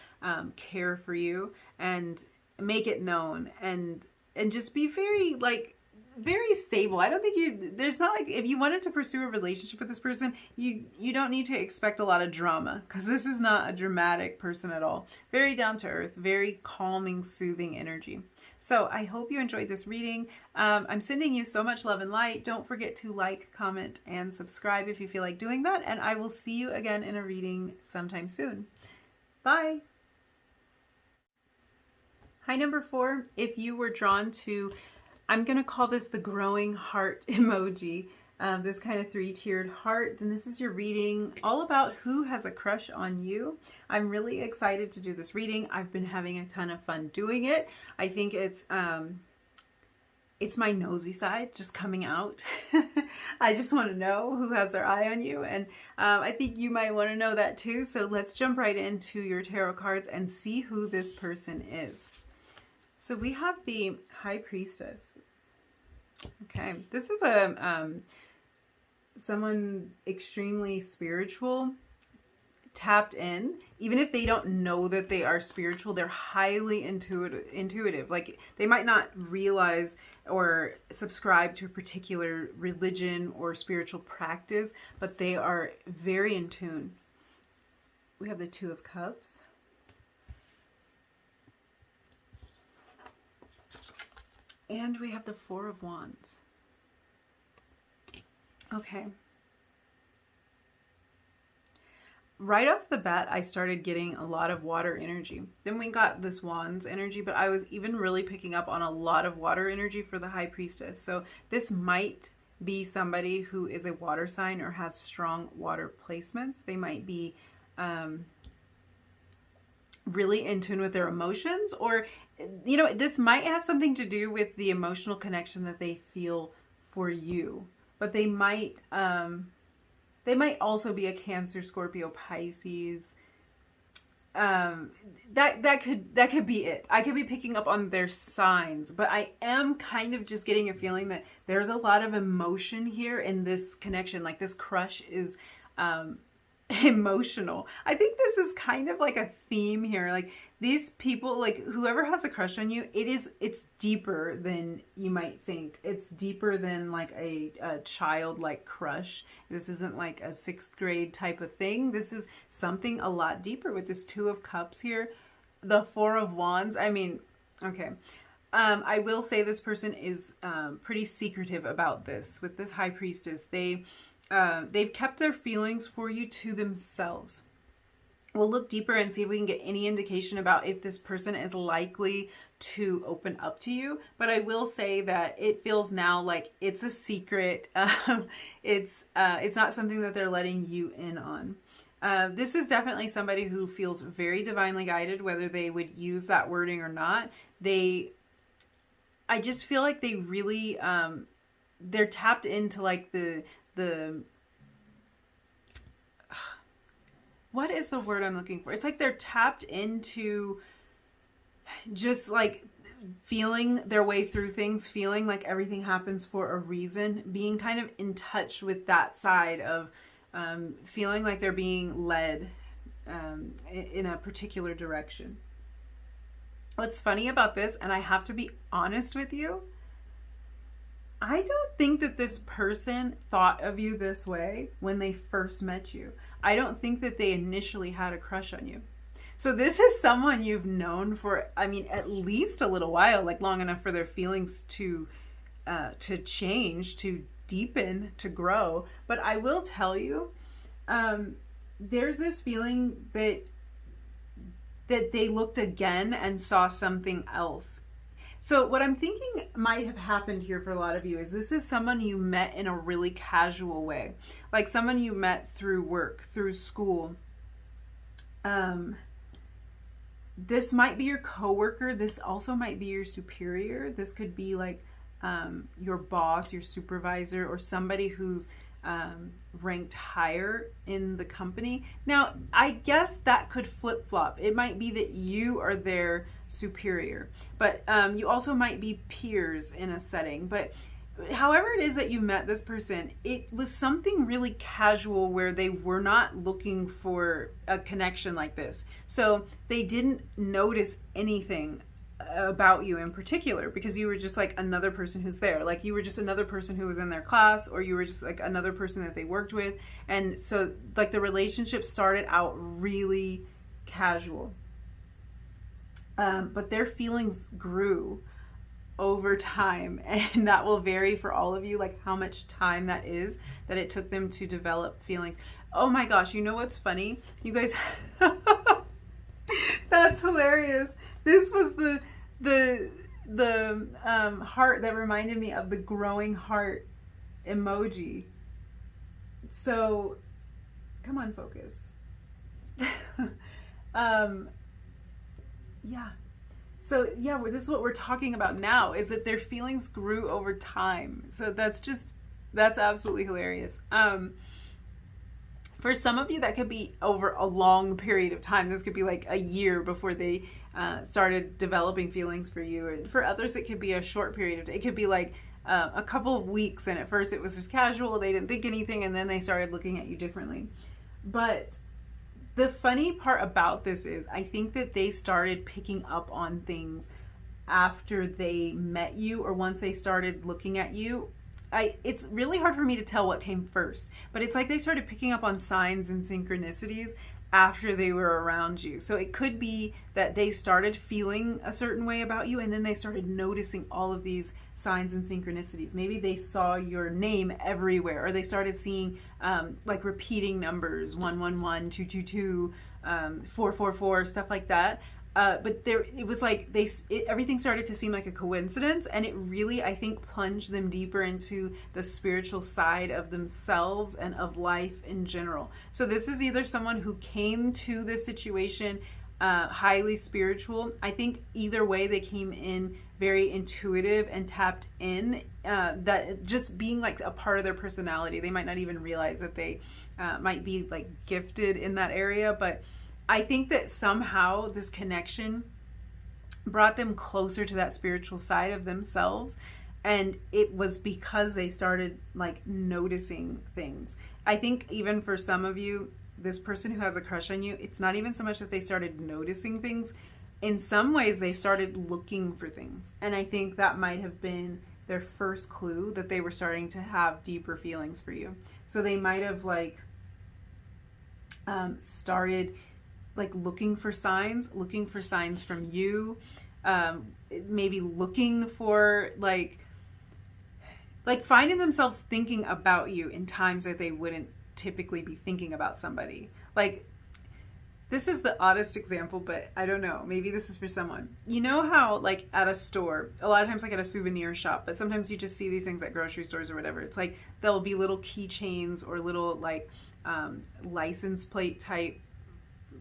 care for you and make it known, and just be very like very stable. I don't think there's not like, if you wanted to pursue a relationship with this person, you don't need to expect a lot of drama, because this is not a dramatic person at all. Very down to earth, very calming, soothing energy. So I hope you enjoyed this reading. I'm sending you so much love and light. Don't forget to like, comment, and subscribe if you feel like doing that. And I will see you again in a reading sometime soon. Bye. Hi, number 4. If you were drawn to, I'm going to call this the growing heart emoji, this kind of 3-tiered heart, then this is your reading all about who has a crush on you. I'm really excited to do this reading. I've been having a ton of fun doing it. I think it's my nosy side just coming out. I just want to know who has their eye on you, and I think you might want to know that too. So let's jump right into your tarot cards and see who this person is. So we have the High Priestess. Okay, this is someone extremely spiritual, tapped in. Even if they don't know that they are spiritual, they're highly intuitive. Like they might not realize or subscribe to a particular religion or spiritual practice, but they are very in tune. We have the Two of Cups. And we have the Four of Wands. Okay. Right off the bat, I started getting a lot of water energy. Then we got this Wands energy, but I was even really picking up on a lot of water energy for the High Priestess. So this might be somebody who is a water sign or has strong water placements. They might be really in tune with their emotions, or this might have something to do with the emotional connection that they feel for you, but they might also be a Cancer, Scorpio, Pisces. That could be it. I could be picking up on their signs, but I am kind of just getting a feeling that there's a lot of emotion here in this connection. Like this crush is emotional. I think this is kind of like a theme here. Like these people, like whoever has a crush on you, it's deeper than you might think. It's deeper than like a childlike crush. This isn't like a sixth grade type of thing. This is something a lot deeper with this Two of Cups here. The Four of Wands. I mean, okay. I will say this person is pretty secretive about this. With this High Priestess, they've kept their feelings for you to themselves. We'll look deeper and see if we can get any indication about if this person is likely to open up to you. But I will say that it feels now like it's a secret. It's not something that they're letting you in on. This is definitely somebody who feels very divinely guided, whether they would use that wording or not. I just feel like they really, they're tapped into like the what is the word I'm looking for? It's like they're tapped into just like feeling their way through things, feeling like everything happens for a reason, being kind of in touch with that side of feeling like they're being led in a particular direction. What's funny about this, and I have to be honest with you, I don't think that this person thought of you this way when they first met you. I don't think that they initially had a crush on you. So this is someone you've known for, I mean, at least a little while, like long enough for their feelings to change, to deepen, to grow. But I will tell you, there's this feeling that they looked again and saw something else. So what I'm thinking might have happened here for a lot of you is this is someone you met in a really casual way. Like someone you met through work, through school. This might be your coworker. This also might be your superior. This could be like your boss, your supervisor, or somebody who's ranked higher in the company. Now, I guess that could flip-flop. It might be that you are their superior, but you also might be peers in a setting. But however it is that you met this person, it was something really casual where they were not looking for a connection like this. So they didn't notice anything about you in particular because you were just like another person who's there. Like you were just another person who was in their class, or you were just like another person that they worked with. And so like the relationship started out really casual. But their feelings grew over time, and that will vary for all of you, like how much time that is that it took them to develop feelings. Oh my gosh, you know what's funny? You guys, that's hilarious. This was the heart that reminded me of the growing heart emoji. So, come on, focus. Yeah. So yeah, this is what we're talking about now, is that their feelings grew over time. So that's absolutely hilarious. For some of you, that could be over a long period of time. This could be like a year before they started developing feelings for you. And for others, it could be a short period of time. It could be like a couple of weeks, and at first it was just casual. They didn't think anything, and then they started looking at you differently. But the funny part about this is I think that they started picking up on things after they met you, or once they started looking at you. It's really hard for me to tell what came first, but it's like they started picking up on signs and synchronicities after they were around you. So it could be that they started feeling a certain way about you, and then they started noticing all of these signs and synchronicities. Maybe they saw your name everywhere, or they started seeing like repeating numbers, 111, 222, 444, stuff like that. But there, it was like everything started to seem like a coincidence, and it really, I think, plunged them deeper into the spiritual side of themselves and of life in general. So this is either someone who came to this situation highly spiritual. I think either way, they came in very intuitive and tapped in. That just being like a part of their personality. They might not even realize that they might be like gifted in that area, but I think that somehow this connection brought them closer to that spiritual side of themselves. And it was because they started like noticing things. I think even for some of you, this person who has a crush on you, it's not even so much that they started noticing things. In some ways, they started looking for things. And I think that might have been their first clue that they were starting to have deeper feelings for you. So they might have like started like looking for signs from you, maybe looking for like finding themselves thinking about you in times that they wouldn't typically be thinking about somebody. Like, this is the oddest example, but I don't know, maybe this is for someone. You know how like at a store, a lot of times like at a souvenir shop, but sometimes you just see these things at grocery stores or whatever. It's like there'll be little keychains or little like license plate type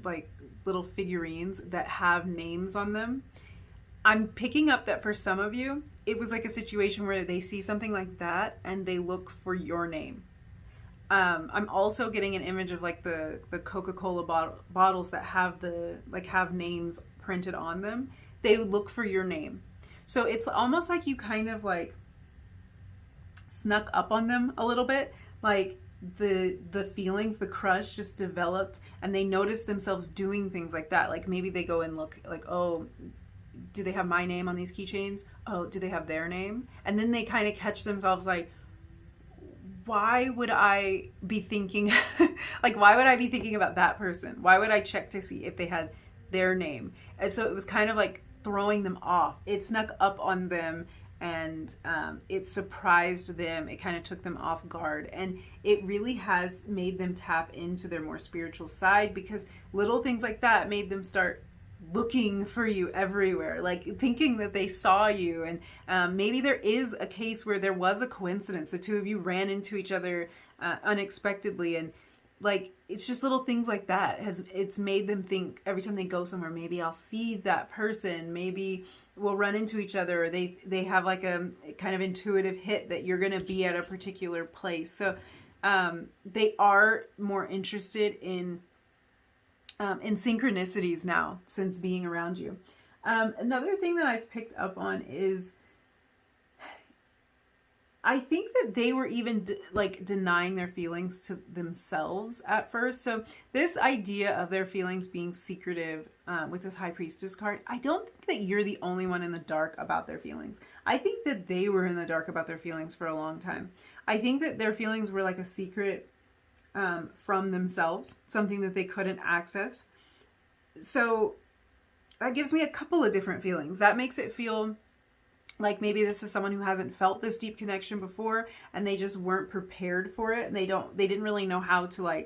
like little figurines that have names on them. I'm picking up that for some of you, it was like a situation where they see something like that and they look for your name. I'm also getting an image of like the Coca-Cola bottles that have have names printed on them. They would look for your name. So it's almost like you kind of like snuck up on them a little bit. Like the feelings, the crush just developed, and they noticed themselves doing things like that. Like maybe they go and look like, oh, do they have my name on these keychains? Oh, do they have their name? And then they kind of catch themselves like, why would I be thinking like, why would I be thinking about that person? Why would I check to see if they had their name? And so it was kind of like throwing them off. It snuck up on them, and it surprised them. It kind of took them off guard, and it really has made them tap into their more spiritual side, because little things like that made them start looking for you everywhere, like thinking that they saw you. And maybe there is a case where there was a coincidence, the two of you ran into each other unexpectedly, and like it's just little things like that it's made them think every time they go somewhere, maybe I'll see that person, maybe we'll run into each other, or they have like a kind of intuitive hit that you're going to be at a particular place. So they are more interested in synchronicities now since being around you. Another thing that I've picked up on is I think that they were even denying their feelings to themselves at first. So this idea of their feelings being secretive with this High Priestess card, I don't think that you're the only one in the dark about their feelings. I think that they were in the dark about their feelings for a long time. I think that their feelings were like a secret from themselves, something that they couldn't access. So that gives me a couple of different feelings. That makes it feel like maybe this is someone who hasn't felt this deep connection before, and they just weren't prepared for it. And they didn't really know how to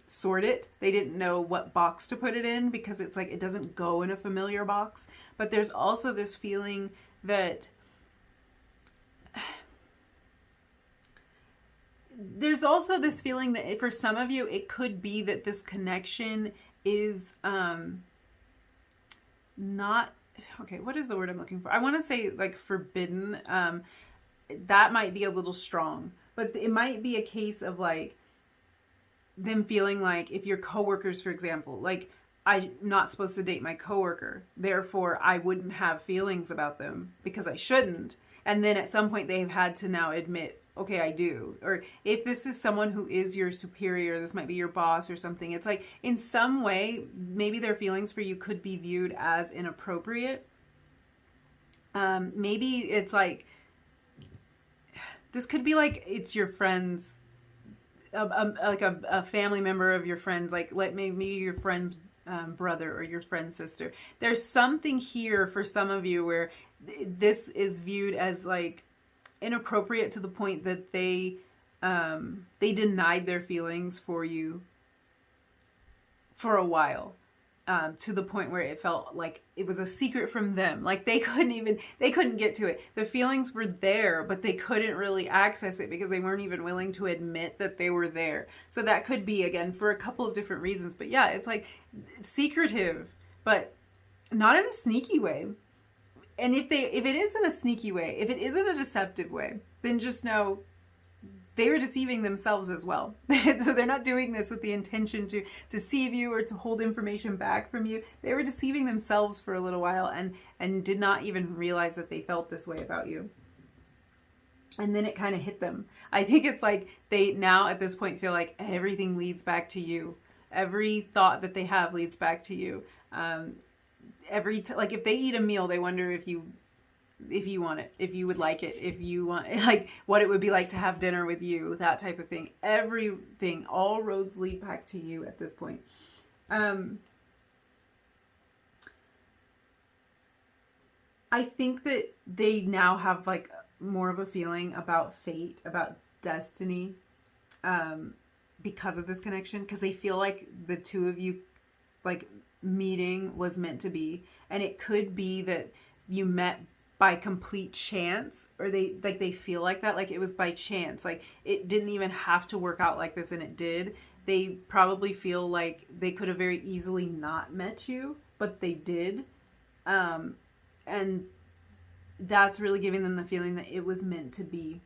sort it. They didn't know what box to put it in, because it's like, it doesn't go in a familiar box. But there's also this feeling that for some of you, it could be that this connection is not, okay, what is the word I'm looking for? I want to say like forbidden. That might be a little strong, but it might be a case of like them feeling like, if your coworkers, for example, like, I'm not supposed to date my coworker, therefore I wouldn't have feelings about them because I shouldn't. And then at some point they've had to now admit, okay, I do. Or if this is someone who is your superior, this might be your boss or something. It's like, in some way, maybe their feelings for you could be viewed as inappropriate. Maybe it's like, this could be like, it's your friend's, like a family member of your friends, like maybe your friend's brother or your friend's sister. There's something here for some of you where this is viewed as like inappropriate to the point that they denied their feelings for you for a while. to the point where it felt like it was a secret from them. Like they couldn't get to it. The feelings were there, but they couldn't really access it because they weren't even willing to admit that they were there. So that could be, again, for a couple of different reasons. But yeah, it's like secretive, but not in a sneaky way. And if it is in a sneaky way, if it isn't a deceptive way, then just know they were deceiving themselves as well. So they're not doing this with the intention to deceive you or to hold information back from you. They were deceiving themselves for a little while and did not even realize that they felt this way about you. And then it kind of hit them. I think it's like they now at this point feel like everything leads back to you. Every thought that they have leads back to you. Like if they eat a meal, they wonder if you want it, if you would like it, if you want, like what it would be like to have dinner with you, that type of thing. Everything, all roads lead back to you at this point. I think that they now have like more of a feeling about fate, about destiny, because of this connection, because they feel like the two of you like meeting was meant to be. And it could be that you met by complete chance, or they feel like that, like it was by chance, like it didn't even have to work out like this, and it did. They probably feel like they could have very easily not met you, but they did. And that's really giving them the feeling that it was meant to be.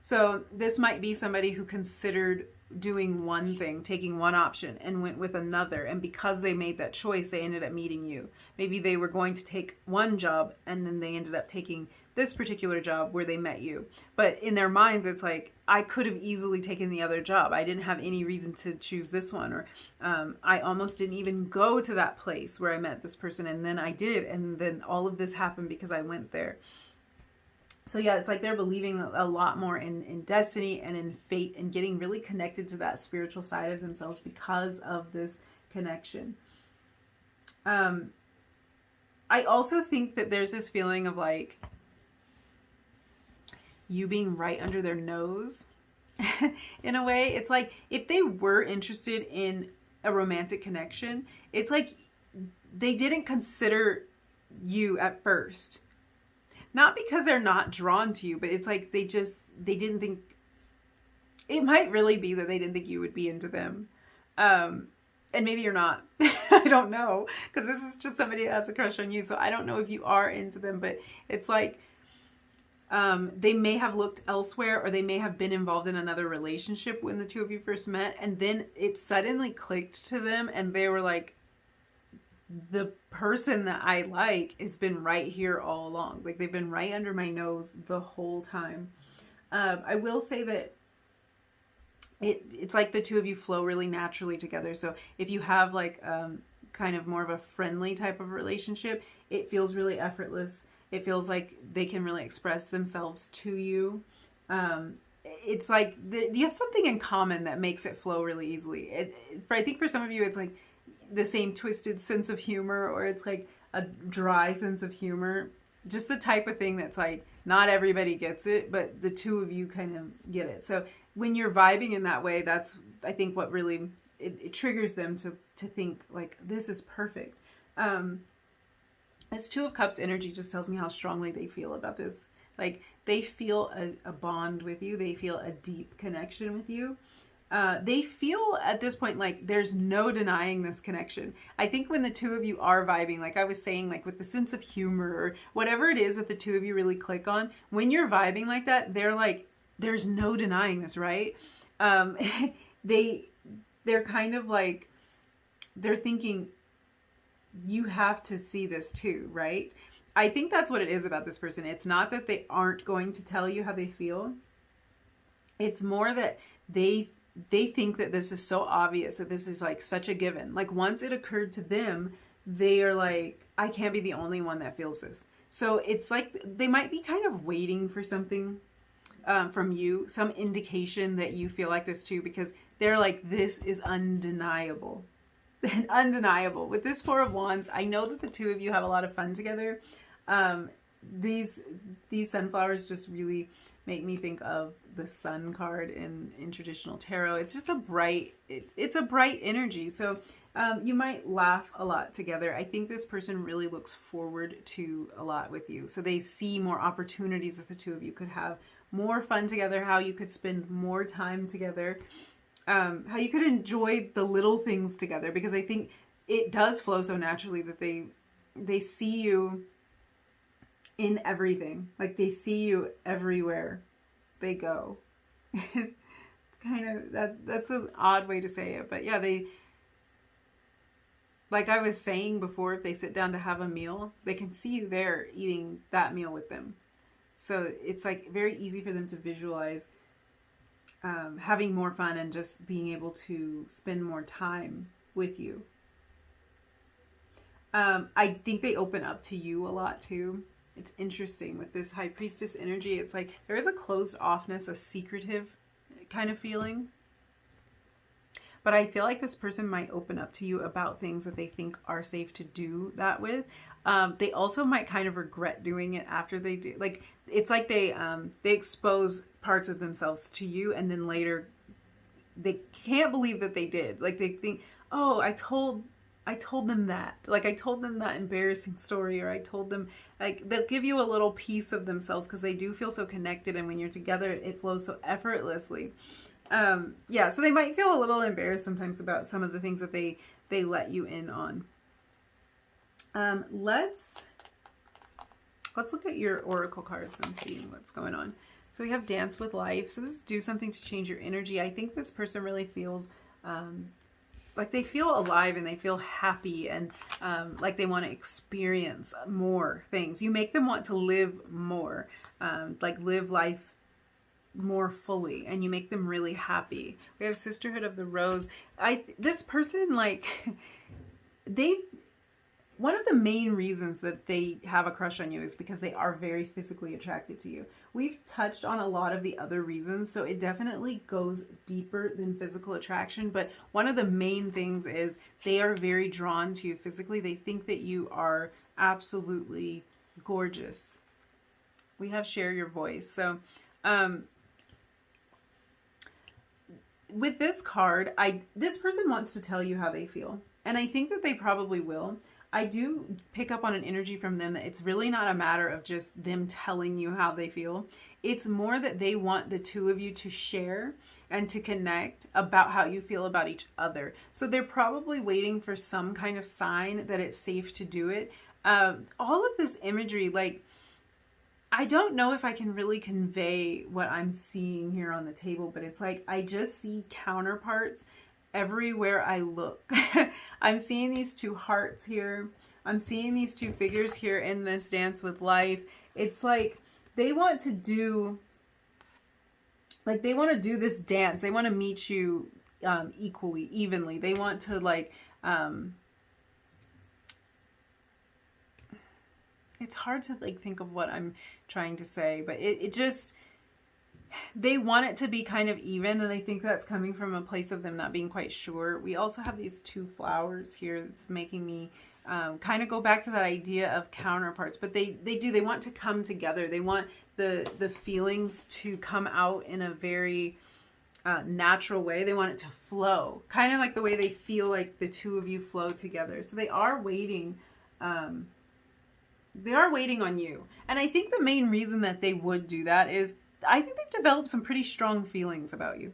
So this might be somebody who considered doing one thing, taking one option, and went with another. And because they made that choice, they ended up meeting you. Maybe they were going to take one job and then they ended up taking this particular job where they met you. But in their minds, it's like, I could have easily taken the other job. I didn't have any reason to choose this one. Or I almost didn't even go to that place where I met this person. And then I did. And then all of this happened because I went there. So yeah, it's like they're believing a lot more in destiny and in fate and getting really connected to that spiritual side of themselves because of this connection. I also think that there's this feeling of like you being right under their nose in a way. It's like if they were interested in a romantic connection, it's like they didn't consider you at first. Not because they're not drawn to you, but it's like they didn't think, it might really be that they didn't think you would be into them. And maybe you're not. I don't know. Because this is just somebody that has a crush on you. So I don't know if you are into them, but it's like they may have looked elsewhere, or they may have been involved in another relationship when the two of you first met. And then it suddenly clicked to them and they were like, the person that I like has been right here all along. Like they've been right under my nose the whole time. I will say that it's like the two of you flow really naturally together. So if you have like kind of more of a friendly type of relationship, it feels really effortless. It feels like they can really express themselves to you. It's like you have something in common that makes it flow really easily. I think for some of you, it's like the same twisted sense of humor, or it's like a dry sense of humor. Just the type of thing that's like, not everybody gets it, but the two of you kind of get it. So when you're vibing in that way, that's, I think, what really, it triggers them to think like, this is perfect. This Two of Cups energy just tells me how strongly they feel about this. Like they feel a bond with you. They feel a deep connection with you. They feel at this point like there's no denying this connection. I think when the two of you are vibing, like I was saying, like with the sense of humor or whatever it is that the two of you really click on, when you're vibing like that, they're like, there's no denying this, right? They're kind of like, they're thinking, you have to see this too, right? I think that's what it is about this person. It's not that they aren't going to tell you how they feel. It's more that they think that this is so obvious, that this is like such a given. Like once it occurred to them, they are like, I can't be the only one that feels this. So it's like they might be kind of waiting for something from you, some indication that you feel like this too, because they're like, this is undeniable. Undeniable. With this Four of Wands, I know that the two of you have a lot of fun together. these sunflowers just really make me think of the sun card in traditional tarot. It's just a bright, it's a bright energy. So you might laugh a lot together. I think this person really looks forward to a lot with you. So they see more opportunities that the two of you could have more fun together, how you could spend more time together, how you could enjoy the little things together, because I think it does flow so naturally that they see you in everything. Like they see you everywhere they go. It's kind of that's an odd way to say it, but yeah, they, like I was saying before, if they sit down to have a meal, they can see you there eating that meal with them. So it's like very easy for them to visualize having more fun and just being able to spend more time with you. I think they open up to you a lot too. It's interesting with this High Priestess energy. It's like there is a closed offness, a secretive kind of feeling. But I feel like this person might open up to you about things that they think are safe to do that with. They also might kind of regret doing it after they do. Like it's like they expose parts of themselves to you, and then later they can't believe that they did. Like they think, oh, I told them that. Like I told them that embarrassing story, or I told them, like they'll give you a little piece of themselves because they do feel so connected, and when you're together, it flows so effortlessly. Yeah, so they might feel a little embarrassed sometimes about some of the things that they let you in on. Let's look at your oracle cards and see what's going on. So we have Dance with Life. So this is do something to change your energy. I think this person really feels like they feel alive and they feel happy, and like they want to experience more things. You make them want to live more, like live life more fully, and you make them really happy. We have Sisterhood of the Rose. This person, like one of the main reasons that they have a crush on you is because they are very physically attracted to you. We've touched on a lot of the other reasons, so it definitely goes deeper than physical attraction, but one of the main things is they are very drawn to you physically. They think that you are absolutely gorgeous. We have Share Your Voice. So with this card, this person wants to tell you how they feel, and I think that they probably will. I do pick up on an energy from them that it's really not a matter of just them telling you how they feel. It's more that they want the two of you to share and to connect about how you feel about each other. So they're probably waiting for some kind of sign that it's safe to do it. All of this imagery, like, I don't know if I can really convey what I'm seeing here on the table, but it's like I just see counterparts everywhere I look. I'm seeing these two hearts here. I'm seeing these two figures here in this Dance with Life. It's like they want to do, this dance. They want to meet you equally, evenly. They want to like, it's hard to like think of what I'm trying to say, but it just, they want it to be kind of even, and I think that's coming from a place of them not being quite sure. We also have these two flowers here that's making me kind of go back to that idea of counterparts, but they want to come together. They want the feelings to come out in a very natural way. They want it to flow, kind of like the way they feel like the two of you flow together. So they are waiting. They are waiting on you. And I think the main reason that they would do that is I think they've developed some pretty strong feelings about you.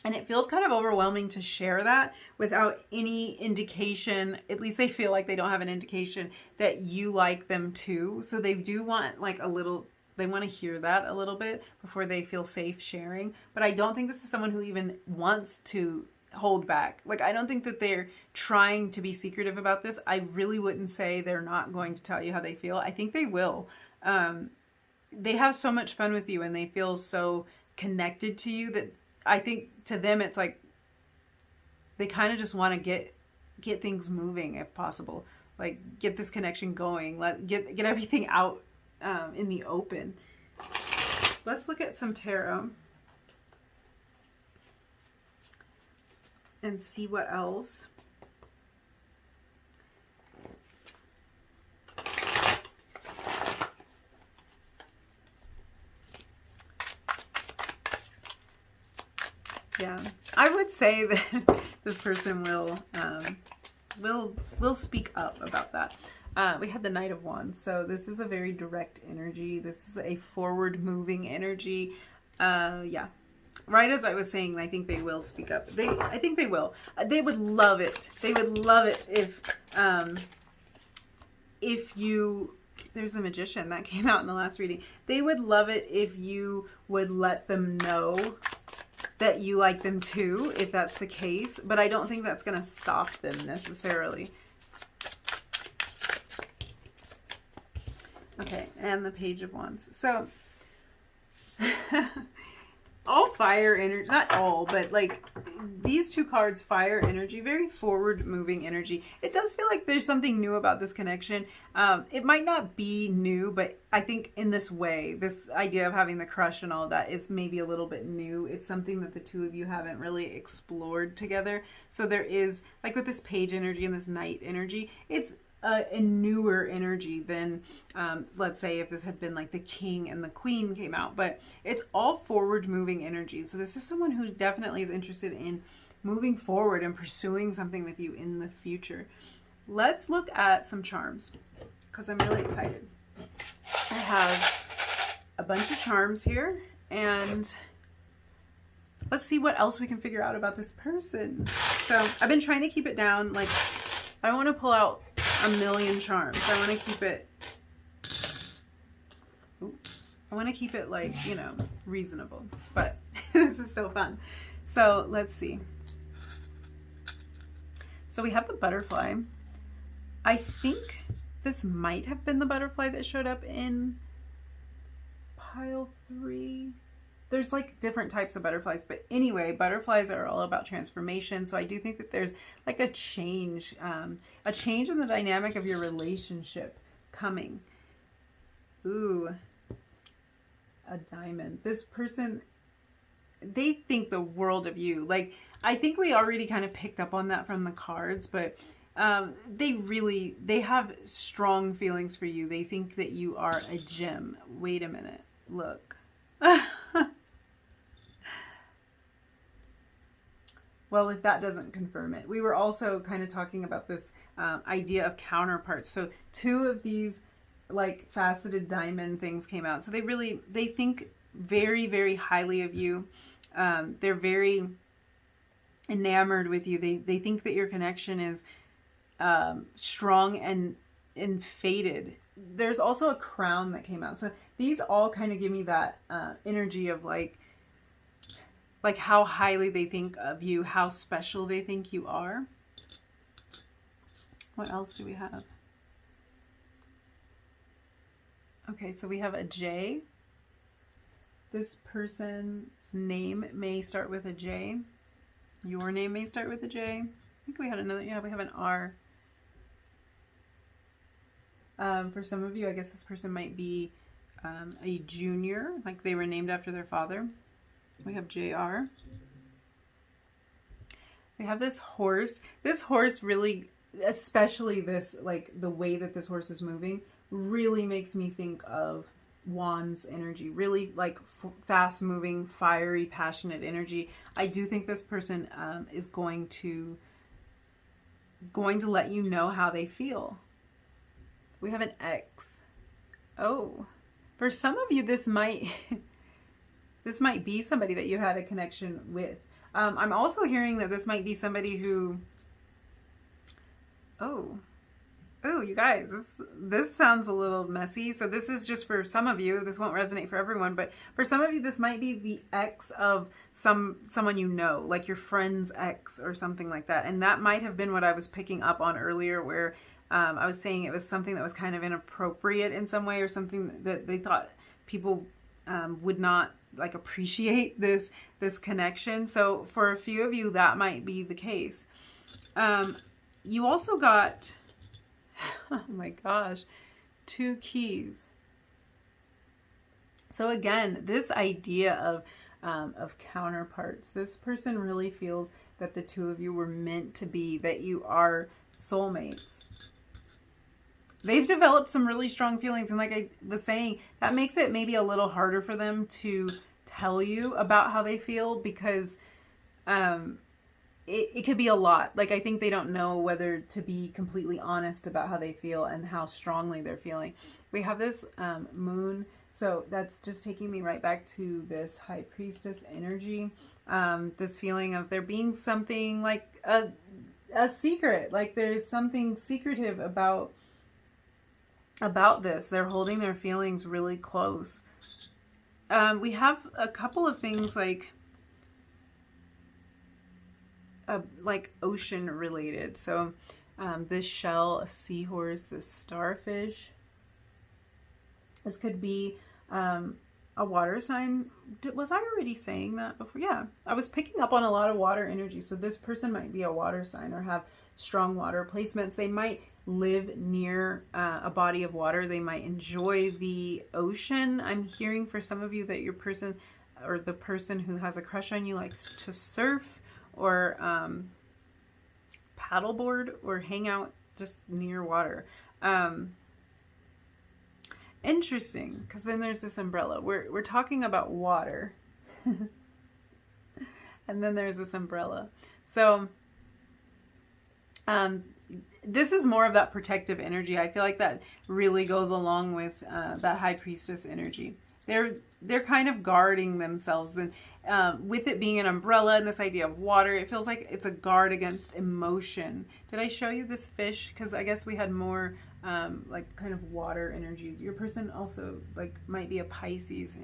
And it feels kind of overwhelming to share that without any indication. At least they feel like they don't have an indication that you like them too. So they do want like a little, they want to hear that a little bit before they feel safe sharing. But I don't think this is someone who even wants to hold back. Like, I don't think that they're trying to be secretive about this. I really wouldn't say they're not going to tell you how they feel. I think they will. They have so much fun with you and they feel so connected to you that I think to them it's like they kind of just want to get things moving if possible. Like get this connection going. Get everything out in the open. Let's look at some tarot and see what else. Yeah, I would say that this person will speak up about that. We had the Knight of Wands, so this is a very direct energy. This is a forward moving energy. Yeah, right as I was saying, I think they will speak up. I think they will. They would love it. They would love it if you. There's the Magician that came out in the last reading. They would love it if you would let them know that you like them too, if that's the case. But I don't think that's going to stop them necessarily. Okay, and the Page of Wands. So, all fire energy, not all, but like these two cards, fire energy, very forward moving energy. It does feel like there's something new about this connection. It might not be new, but I think in this way, this idea of having the crush and all that is maybe a little bit new. It's something that the two of you haven't really explored together. So there is, like with this Page energy and this Knight energy, it's a newer energy than, let's say, if this had been like the King and the Queen came out. But it's all forward moving energy. So this is someone who definitely is interested in moving forward and pursuing something with you in the future. Let's look at some charms because I'm really excited. I have a bunch of charms here, and let's see what else we can figure out about this person. So I've been trying to keep it down. Like, I don't want to pull out a million charms. I want to keep it, I want to keep it like, you know, reasonable, but this is so fun. So let's see. So we have the butterfly. I think this might have been the butterfly that showed up in pile 3. There's like different types of butterflies, but anyway, butterflies are all about transformation. So I do think that there's like a change in the dynamic of your relationship coming. Ooh, a diamond. This person, they think the world of you. Like, I think we already kind of picked up on that from the cards, but they have strong feelings for you. They think that you are a gem. Wait a minute. Look. Well, if that doesn't confirm it. We were also kind of talking about this idea of counterparts. So 2 of these like faceted diamond things came out. So they think very, very highly of you. They're very enamored with you. They think that your connection is strong and fated. There's also a crown that came out. So these all kind of give me that energy of like how highly they think of you, how special they think you are. What else do we have? Okay, so we have a J. This person's name may start with a J. Your name may start with a J. I think we had another, yeah, we have an R. For some of you, I guess this person might be a junior, like they were named after their father. We have JR. We have this horse. This horse really, especially this, like the way that this horse is moving, really makes me think of Wands energy. Really like fast moving, fiery, passionate energy. I do think this person is going to let you know how they feel. We have an X. Oh, for some of you, this might be somebody that you had a connection with. I'm also hearing that this might be somebody who, oh, you guys, this sounds a little messy. So this is just for some of you. This won't resonate for everyone, but for some of you, this might be the ex of someone you know, like your friend's ex or something like that. And that might have been what I was picking up on earlier, where I was saying it was something that was kind of inappropriate in some way, or something that they thought people would not like appreciate this connection. So for a few of you, that might be the case. You also got, oh my gosh, 2 keys. So again, this idea of counterparts. This person really feels that the two of you were meant to be, that you are soulmates. They've developed some really strong feelings, and like I was saying, that makes it maybe a little harder for them to tell you about how they feel, because it could be a lot. Like, I think they don't know whether to be completely honest about how they feel and how strongly they're feeling. We have this moon, so that's just taking me right back to this high priestess energy. This feeling of there being something like a secret, like there's something secretive about this. They're holding their feelings really close. We have a couple of things like ocean related. So this shell, a seahorse, this starfish. This could be a water sign. Was I already saying that before? Yeah, I was picking up on a lot of water energy. So this person might be a water sign or have strong water placements. They might live near a body of water. They might enjoy the ocean. I'm hearing for some of you that your person or the person who has a crush on you likes to surf or paddleboard or hang out just near water. Interesting, because then there's this umbrella. We're talking about water. And then there's this umbrella. So this is more of that protective energy. I feel like that really goes along with that high priestess energy. They're kind of guarding themselves, and with it being an umbrella and this idea of water, it feels like it's a guard against emotion. Did I show you this fish? Because I guess we had more like kind of water energy. Your person also like might be a Pisces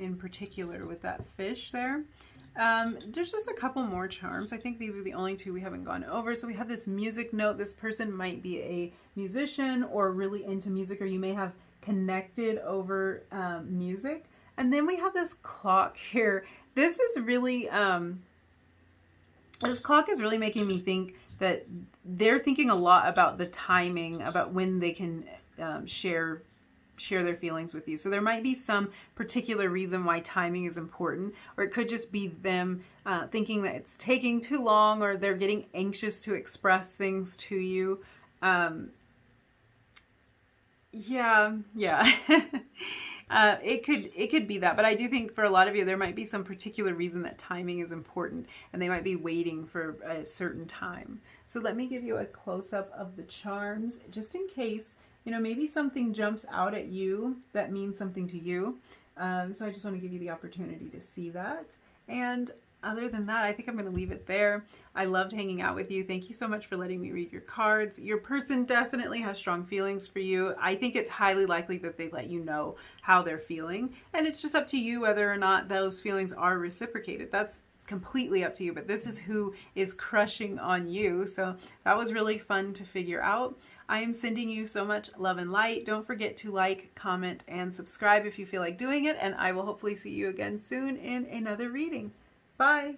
in particular with that fish there. There's just a couple more charms. I think these are the only two we haven't gone over. So we have this music note. This person might be a musician or really into music, or you may have connected over music. And then we have this clock here. This is really this clock is really making me think that they're thinking a lot about the timing, about when they can share their feelings with you. So there might be some particular reason why timing is important, or it could just be them thinking that it's taking too long, or they're getting anxious to express things to you. Yeah. It could be that, but I do think for a lot of you, there might be some particular reason that timing is important, and they might be waiting for a certain time. So let me give you a close-up of the charms, just in case, maybe something jumps out at you that means something to you. So I just want to give you the opportunity to see that. And other than that, I think I'm going to leave it there. I loved hanging out with you. Thank you so much for letting me read your cards. Your person definitely has strong feelings for you. I think it's highly likely that they let you know how they're feeling. And it's just up to you whether or not those feelings are reciprocated. That's completely up to you, but this is who is crushing on you. So that was really fun to figure out. I am sending you so much love and light. Don't forget to like, comment, and subscribe if you feel like doing it. And I will hopefully see you again soon in another reading. Bye.